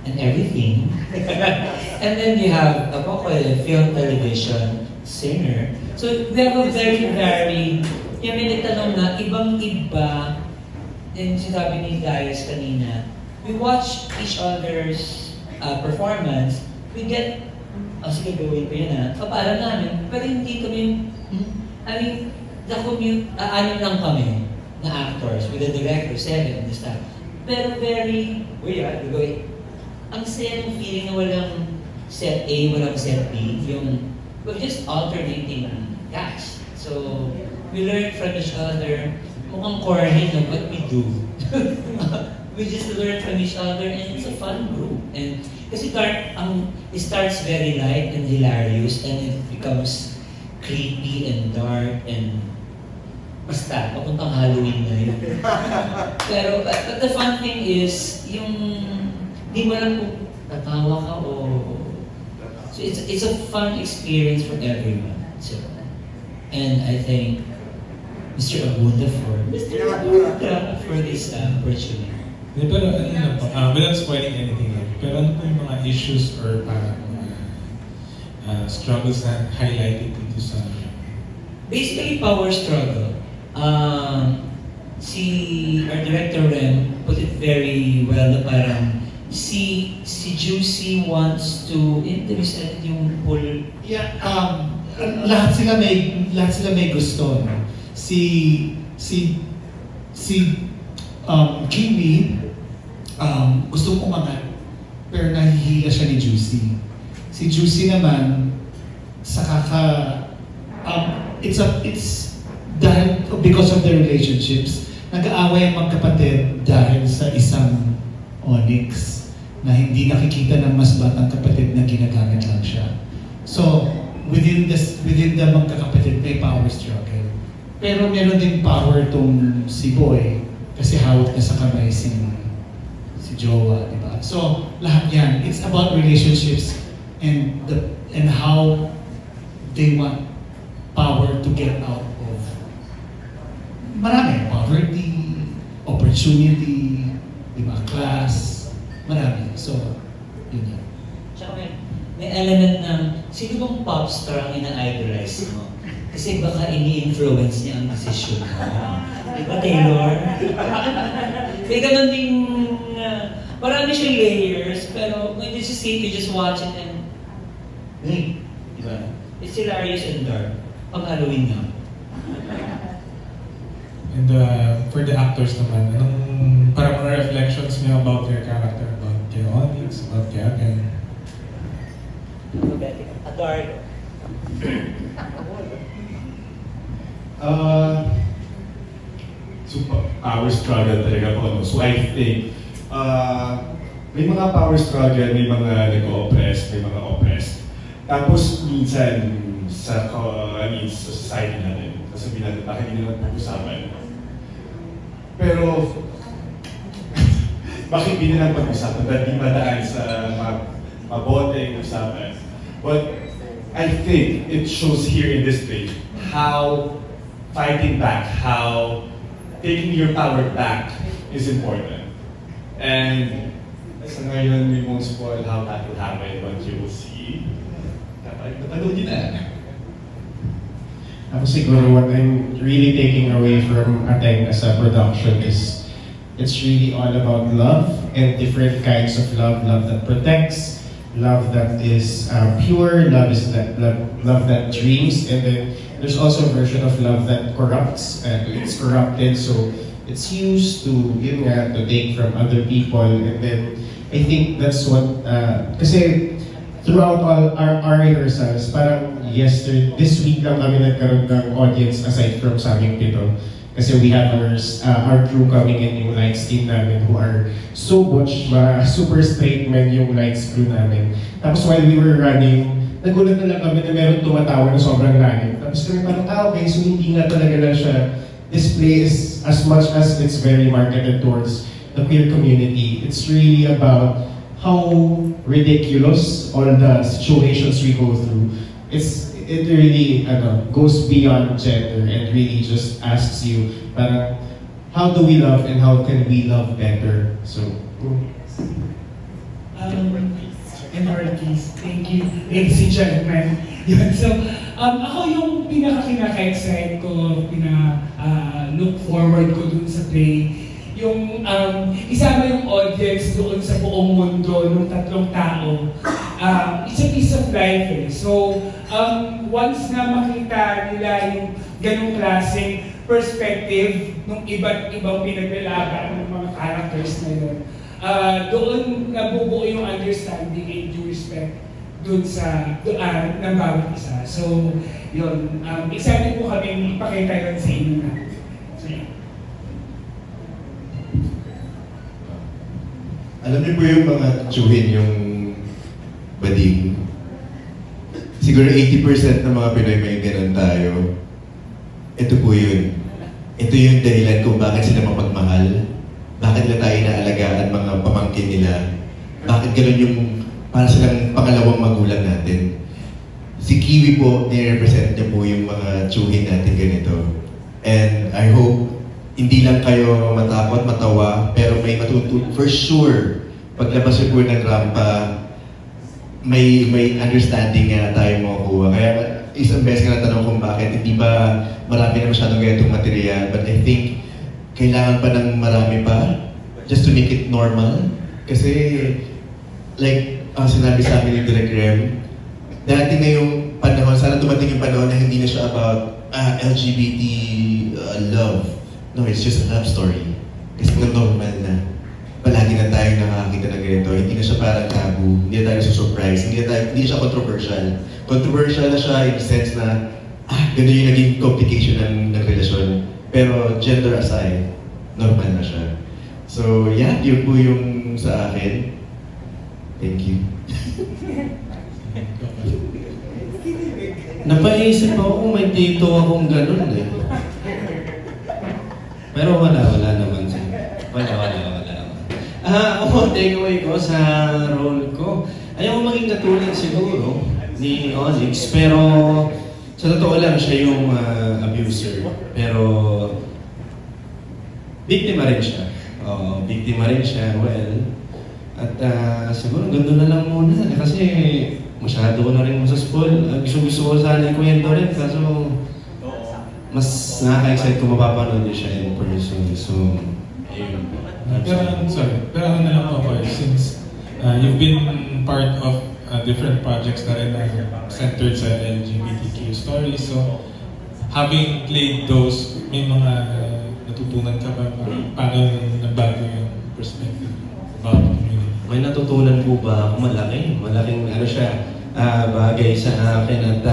and everything. And then you have a film, television, singer. So we have a very, yung may nagtanong na, ibang-iba, and sinabi ni Darius kanina, we watch each other's performance, we get, sige, gawin ko yun Papalam namin, pero hindi kami, I mean, anim lang kami na actors with the director, 7 and the staff. Pero very, ang saya ng feeling na walang set A, walang set B, we're just alternating cast. So, we learn from each other. Mukhang corny, but we do. We just learn from each other and it's a fun group. And kasi Dark, it starts very light and hilarious and it becomes creepy and dark and basta, papuntang Halloween na yun. Pero, but the fun thing is, di mo lang kung tatawa ka o... So it's a fun experience for everyone. So, and I thank Mr. Abunda for this opportunity. Pero without spoiling anything, pero ano po yung mga issues or parang struggles na highlighted dito sa... Basically, power struggle. Our director Rem put it very well na parang si Juicy wants to represent yung whole... Yeah, lahat sila may gusto. No? Si Kimi gusto umangat pero nahihila siya ni Juicy. Si Juicy naman it's dahil because of their relationships nag-aaway ang magkapatid dahil sa isang onyx na hindi nakikita ng mas batang kapatid na ginagamit lang siya. So, within the magkakapatid, may power struggle. Pero meron din power tong si Boy kasi hawak na sa kamay si Jowa, di ba? So, lahat yan. It's about relationships and how they want power to get out of marami. Poverty, opportunity, di ba? Class, marami. So, yun yan. Tsaka may element ng, sino bang pop star ang ina-idolize mo? Kasi baka ini-influence niya ang desisyon mo. Di ba, Taylor? May ganun ding, marami siyang layers, pero when you see it, you just watch it and, di ba? It's hilarious and dark. Pag Halloween nga. And for the actors naman, anong parang mga reflections niyo about their character, about their audience, about Kevin? Adorno. So, power struggle talaga po. No? So I think, may mga power struggle, may mga nag-oppress, may mga oppressed. Tapos minsan, sa society natin, sasabihin natin, bakit hindi naman pag-usapan? Pero, bakit hindi naman pag-usapan? Ba't di madaan sa maboteng usapan? But I think it shows here in this page how fighting back, how taking your power back is important. And sa ngayon, we won't spoil how that will happen, but you will see. Kapag napanood nyo na. Ako siguro what I'm really taking away from Ateng as a production is it's really all about love and different kinds of love. Love that protects, love that is pure, love that dreams, and then there's also a version of love that corrupts and it's corrupted, so it's used to to take from other people. And then I think that's what kasi throughout all our rehearsals, parang this week lang kami nagkaroon ng audience aside from sa aming pito. Kasi we have our crew coming in, yung lights team namin who are so butch, super straight men yung lights crew namin. Tapos while we were running, nagulat na lang kami na meron tumatawa na sobrang running. Tapos kami parang, okay, so hindi nga talaga lang siya. This play is, as much as it's very marketed towards the queer community, it's really about how ridiculous all the situations we go through. It really goes beyond gender and really just asks you, parang, how do we love and how can we love better? So, MRTs, thank you, ladies and gentlemen. So, ako yung pinaka-excite ko, look forward ko dun sa play, yung isama yung audience doon sa buong mundo ng tatlong tao. It's a piece of life eh. So, once na makita nila yung ganong klaseng perspective ng iba't ibang pinaglalaban ng mga characters na yun, doon nabubuo yung understanding and due respect doon sa ng bawat isa. So, yun. Excited po kami ipakita yun sa inyo na. So, yun. Alam niyo po yung mga tsuhin yung bading. Siguro 80% ng mga Pinoy may ganun tayo. Ito po yun. Ito yung dahilan kung bakit sila mapagmahal. Bakit nila tayo inaalagaan mga pamangkin nila. Bakit ganun yung para silang pangalawang magulang natin. Si Kiwi po, nire-represent niya po yung mga tsuhin natin ganito. And I hope hindi lang kayo matakot, matawa, pero may for sure, paglabas niyo po ng rampa, may understanding nga tayo makukuha. Kaya isang beses ka natanong kung bakit, hindi ba marami na masyadong ganitong material, but I think kailangan pa ng marami pa just to make it normal. Kasi, like, sinabi sa amin ni Direk Rem, darating na yung panahon, sana dumating yung panahon na hindi na siya about LGBT love. No, it's just a love story. Kasi normal na. Palagi na tayong nakakita ng ganito. Hindi na siya parang taboo. Hindi na tayo surprise. Hindi siya controversial. Controversial na siya in the sense na ganun yung naging complication ng relasyon. Pero gender aside, normal na siya. So yeah, yun po yung sa akin. Thank you. Napaisip ako kung may dito akong ganun eh. Pero wala naman siya. Wala. Ako, takeaway ko sa role ko. Ayaw ko maging katulad siguro ni Onyx, pero sa totoo lang siya yung abuser. Pero biktima rin siya. Biktima rin siya, well. At siguro ganda na lang muna kasi masyado ko na rin masaspoil. Gusto ko sana ikwento rin kaso mas nakaka-excite kung mapapanood niyo siya in person. So, ayun. Pero ano na lang ako, since you've been part of different projects na rin centered sa LGBTQ stories, so having played those, may mga natutunan ka ba? Paano nagbago yung perspective about the community? May natutunan po ba ako? Malaking ano siya, bagay sa akin at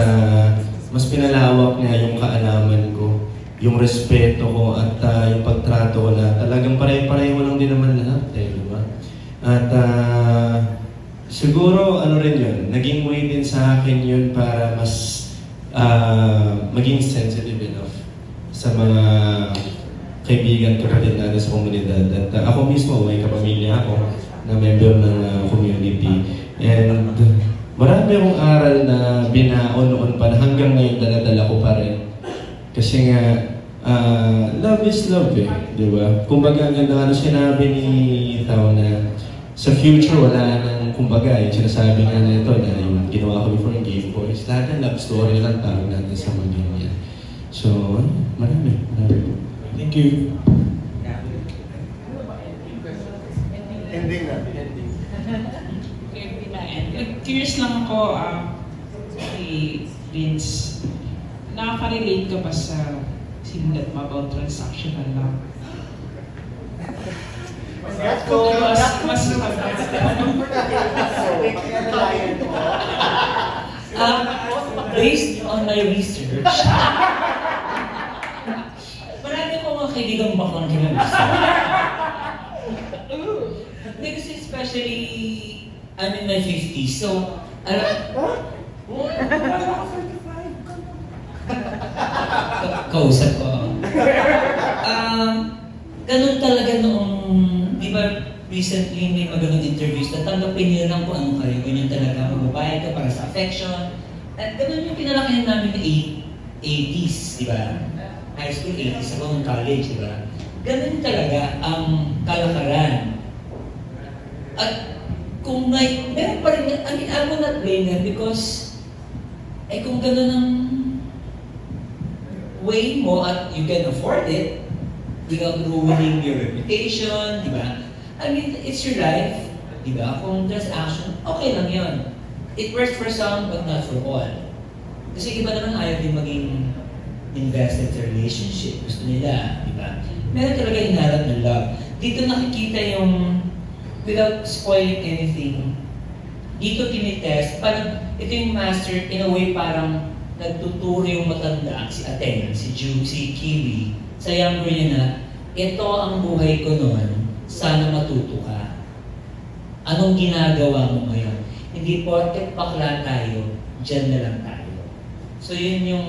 mas pinalawak niya yung kaalaman ko, yung respeto ko at yung pagtrato ko na talagang pare-pareho lang din naman lahat eh, di ba? At siguro ano rin yun, naging way din sa akin yun para mas maging sensitive enough sa mga kaibigan, kapatid natin sa komunidad. At ako mismo, may kapamilya ako na member ng community. And marami akong aral na binaon noon pa na hanggang ngayon dala-dala ko pa rin. Kasi nga, love is love eh, di ba? Kumbaga, ang ganda ano sinabi ni Tao na sa future wala nang, kumbaga, yung sinasabi nga na ito na yung ginawa ko before yung Game Boys, lahat ng love story lang tawag natin sa mga ganyan. So, marami. Thank you. Ending na. Curious lang ako, kay Vince, nakaka-relate ka ba sa sinulat mo about transactional lang? Based on my research, marami ko mga kaibigang baklang kinalisa. Because especially, I'm in my 50s, so, kausap ko. Ganun talaga noong, di ba, recently may magandang interviews na tanggapin nyo lang kung ano kayo, ganyan talaga, magbabayad ka para sa affection. At ganun yung pinalakihan namin na 80s, di ba? High school, 80s ako, college, di ba? Ganun talaga ang kalakaran. At kung meron pa rin, I mean, I will not blame them because, kung gano'n ang way mo at you can afford it, without ruining your reputation, di ba? I mean, it's your life, di ba? Kung there's action, okay lang yun. It works for some, but not for all. Kasi iba naman ayaw din maging invested sa relationship. Gusto nila, di ba? Meron talaga hinaharap ng love. Dito nakikita yung, without spoiling anything, dito tinitest, parang ito yung master, in a way parang nagtuturo yung matanda, si Aten, si Ju, si Kiwi, sa younger niya na, ito ang buhay ko noon, sana matuto ka. Anong ginagawa mo ngayon? Hindi porket bakla tayo, dyan na lang tayo. So yun yung,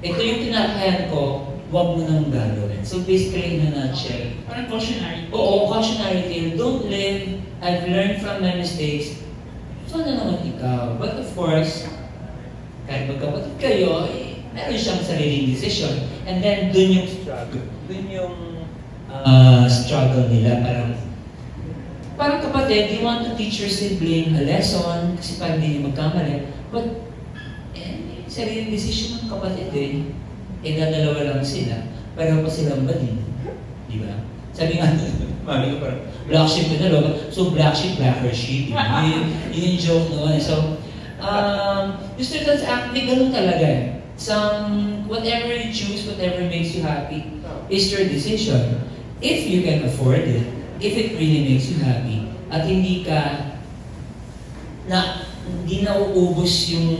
ito yung tinakayan ko, huwag mo nang gagawin. So basically, in a nutshell, parang cautionary. Oo, cautionary tale. Don't live, I've learned from my mistakes. So na naman ikaw. But of course, kahit magkapatid kayo, meron siyang sariling decision. And then, dun yung struggle. Dun yung struggle nila. Parang kapatid, you want to teach your sibling a lesson kasi parang hindi niyo magkamali. But, sariling decision ng kapatid dadalawa lang sila. Pero pa silang badin. Di ba? Sabi nga, mami ko parang, black sheep na dalawa. So, black sheep, blacker sheep. Yun yung joke noon. So, Mr. Tans acting, ganun talaga whatever you choose, whatever makes you happy, is your decision. If you can afford it, if it really makes you happy, at hindi nauubos yung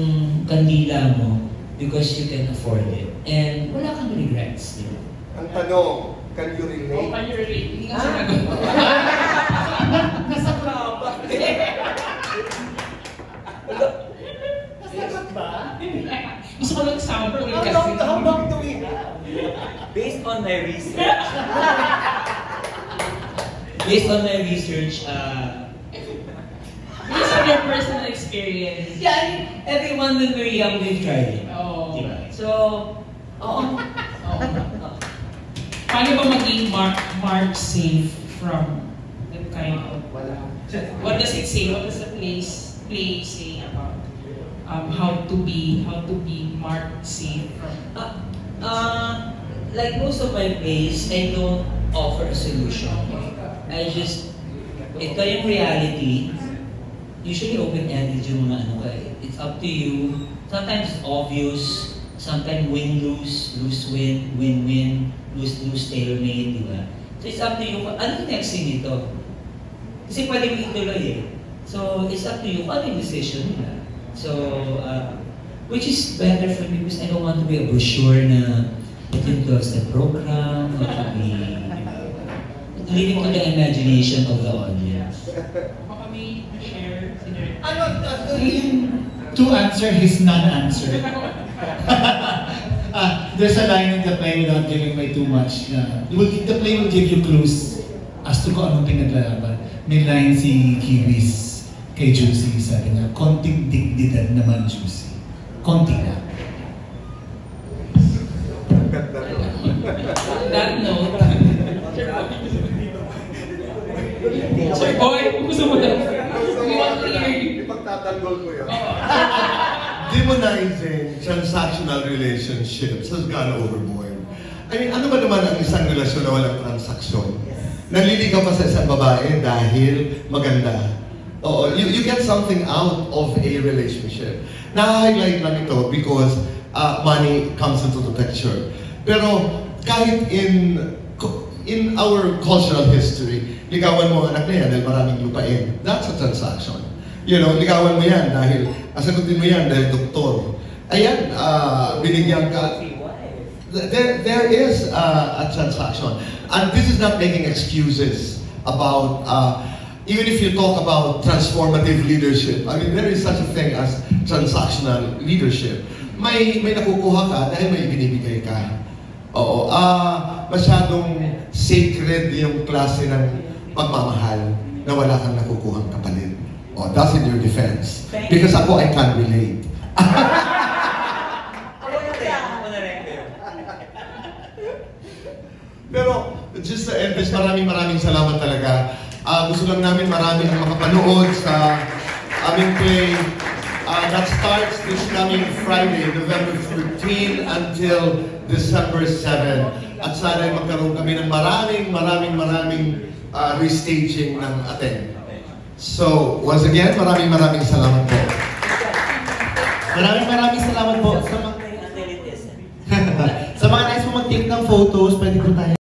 kandila mo because you can afford it. And wala kang regrets, di ba? Ang tanong, can you relate? Can you relate? Hindi nga sinagot. Nasa traba. Nasagot ba? Gusto ko lang sample kasi. How long do we have? Based on my research. Based on my research, based on your personal experience. Yeah, I mean, everyone when we're young, we've tried it. Oh. Diba? So, oo. Paano ba maging mark safe from that kind of... What does it say? What does the play say about how to be marked safe from... Like most of my plays, I don't offer a solution. I just, ito yung reality. Usually open-ended yung mga it's up to you. Sometimes it's obvious. Sometimes win-lose, lose-win, win-win, lose-lose, stalemate, di ba? So it's up to you. Ano yung next thing ito? Kasi pwede mo ituloy So it's up to you. Ano yung decision nila? So, which is better for me because I don't want to be a brochure na it involves the program, it will be leading to the imagination of the audience. Baka may share To answer his non-answer. There's a line in the play without giving away too much. The play will give you clues as to kung anong pinaglalaban. May line si Kiwis kay Juicy, sabi niya, konting digdigan naman, Juicy. Konti lang. That note, Sir Boy, gusto mo na. We want to hear you. Ipagtatanggol ko yun. Demonizing transactional relationships has gone overboard. I mean, ano ba naman ang isang relasyon na walang transaksyon? Naliligaw ka sa isang babae dahil maganda. Oo, you get something out of a relationship. Na-highlight lang ito because money comes into the picture. Pero kahit in our cultural history, ligawan mo ang anak na yan dahil maraming lupain. That's a transaction. You know, ligawan mo yan dahil, asagutin mo yan dahil doktor. Ayan, binigyan ka. There is a transaction. And this is not making excuses about, even if you talk about transformative leadership, I mean, there is such a thing as transactional leadership. May nakukuha ka dahil may binibigay ka. Oo, masyadong sacred yung klase ng pagmamahal na wala kang nakukuhang kapalit. Oh, that's in your defense. Because ako, I can't relate. Pero, just to end this, maraming salamat talaga. Gusto lang namin marami ang makapanood sa aming play. That starts this coming Friday, November 13 until December 7. at sana magkaroon kami ng maraming restaging ng Aten. So, once again, maraming salamat po. Maraming salamat po sa mga sa mga nice po mag-take ng photos, pwede po tayo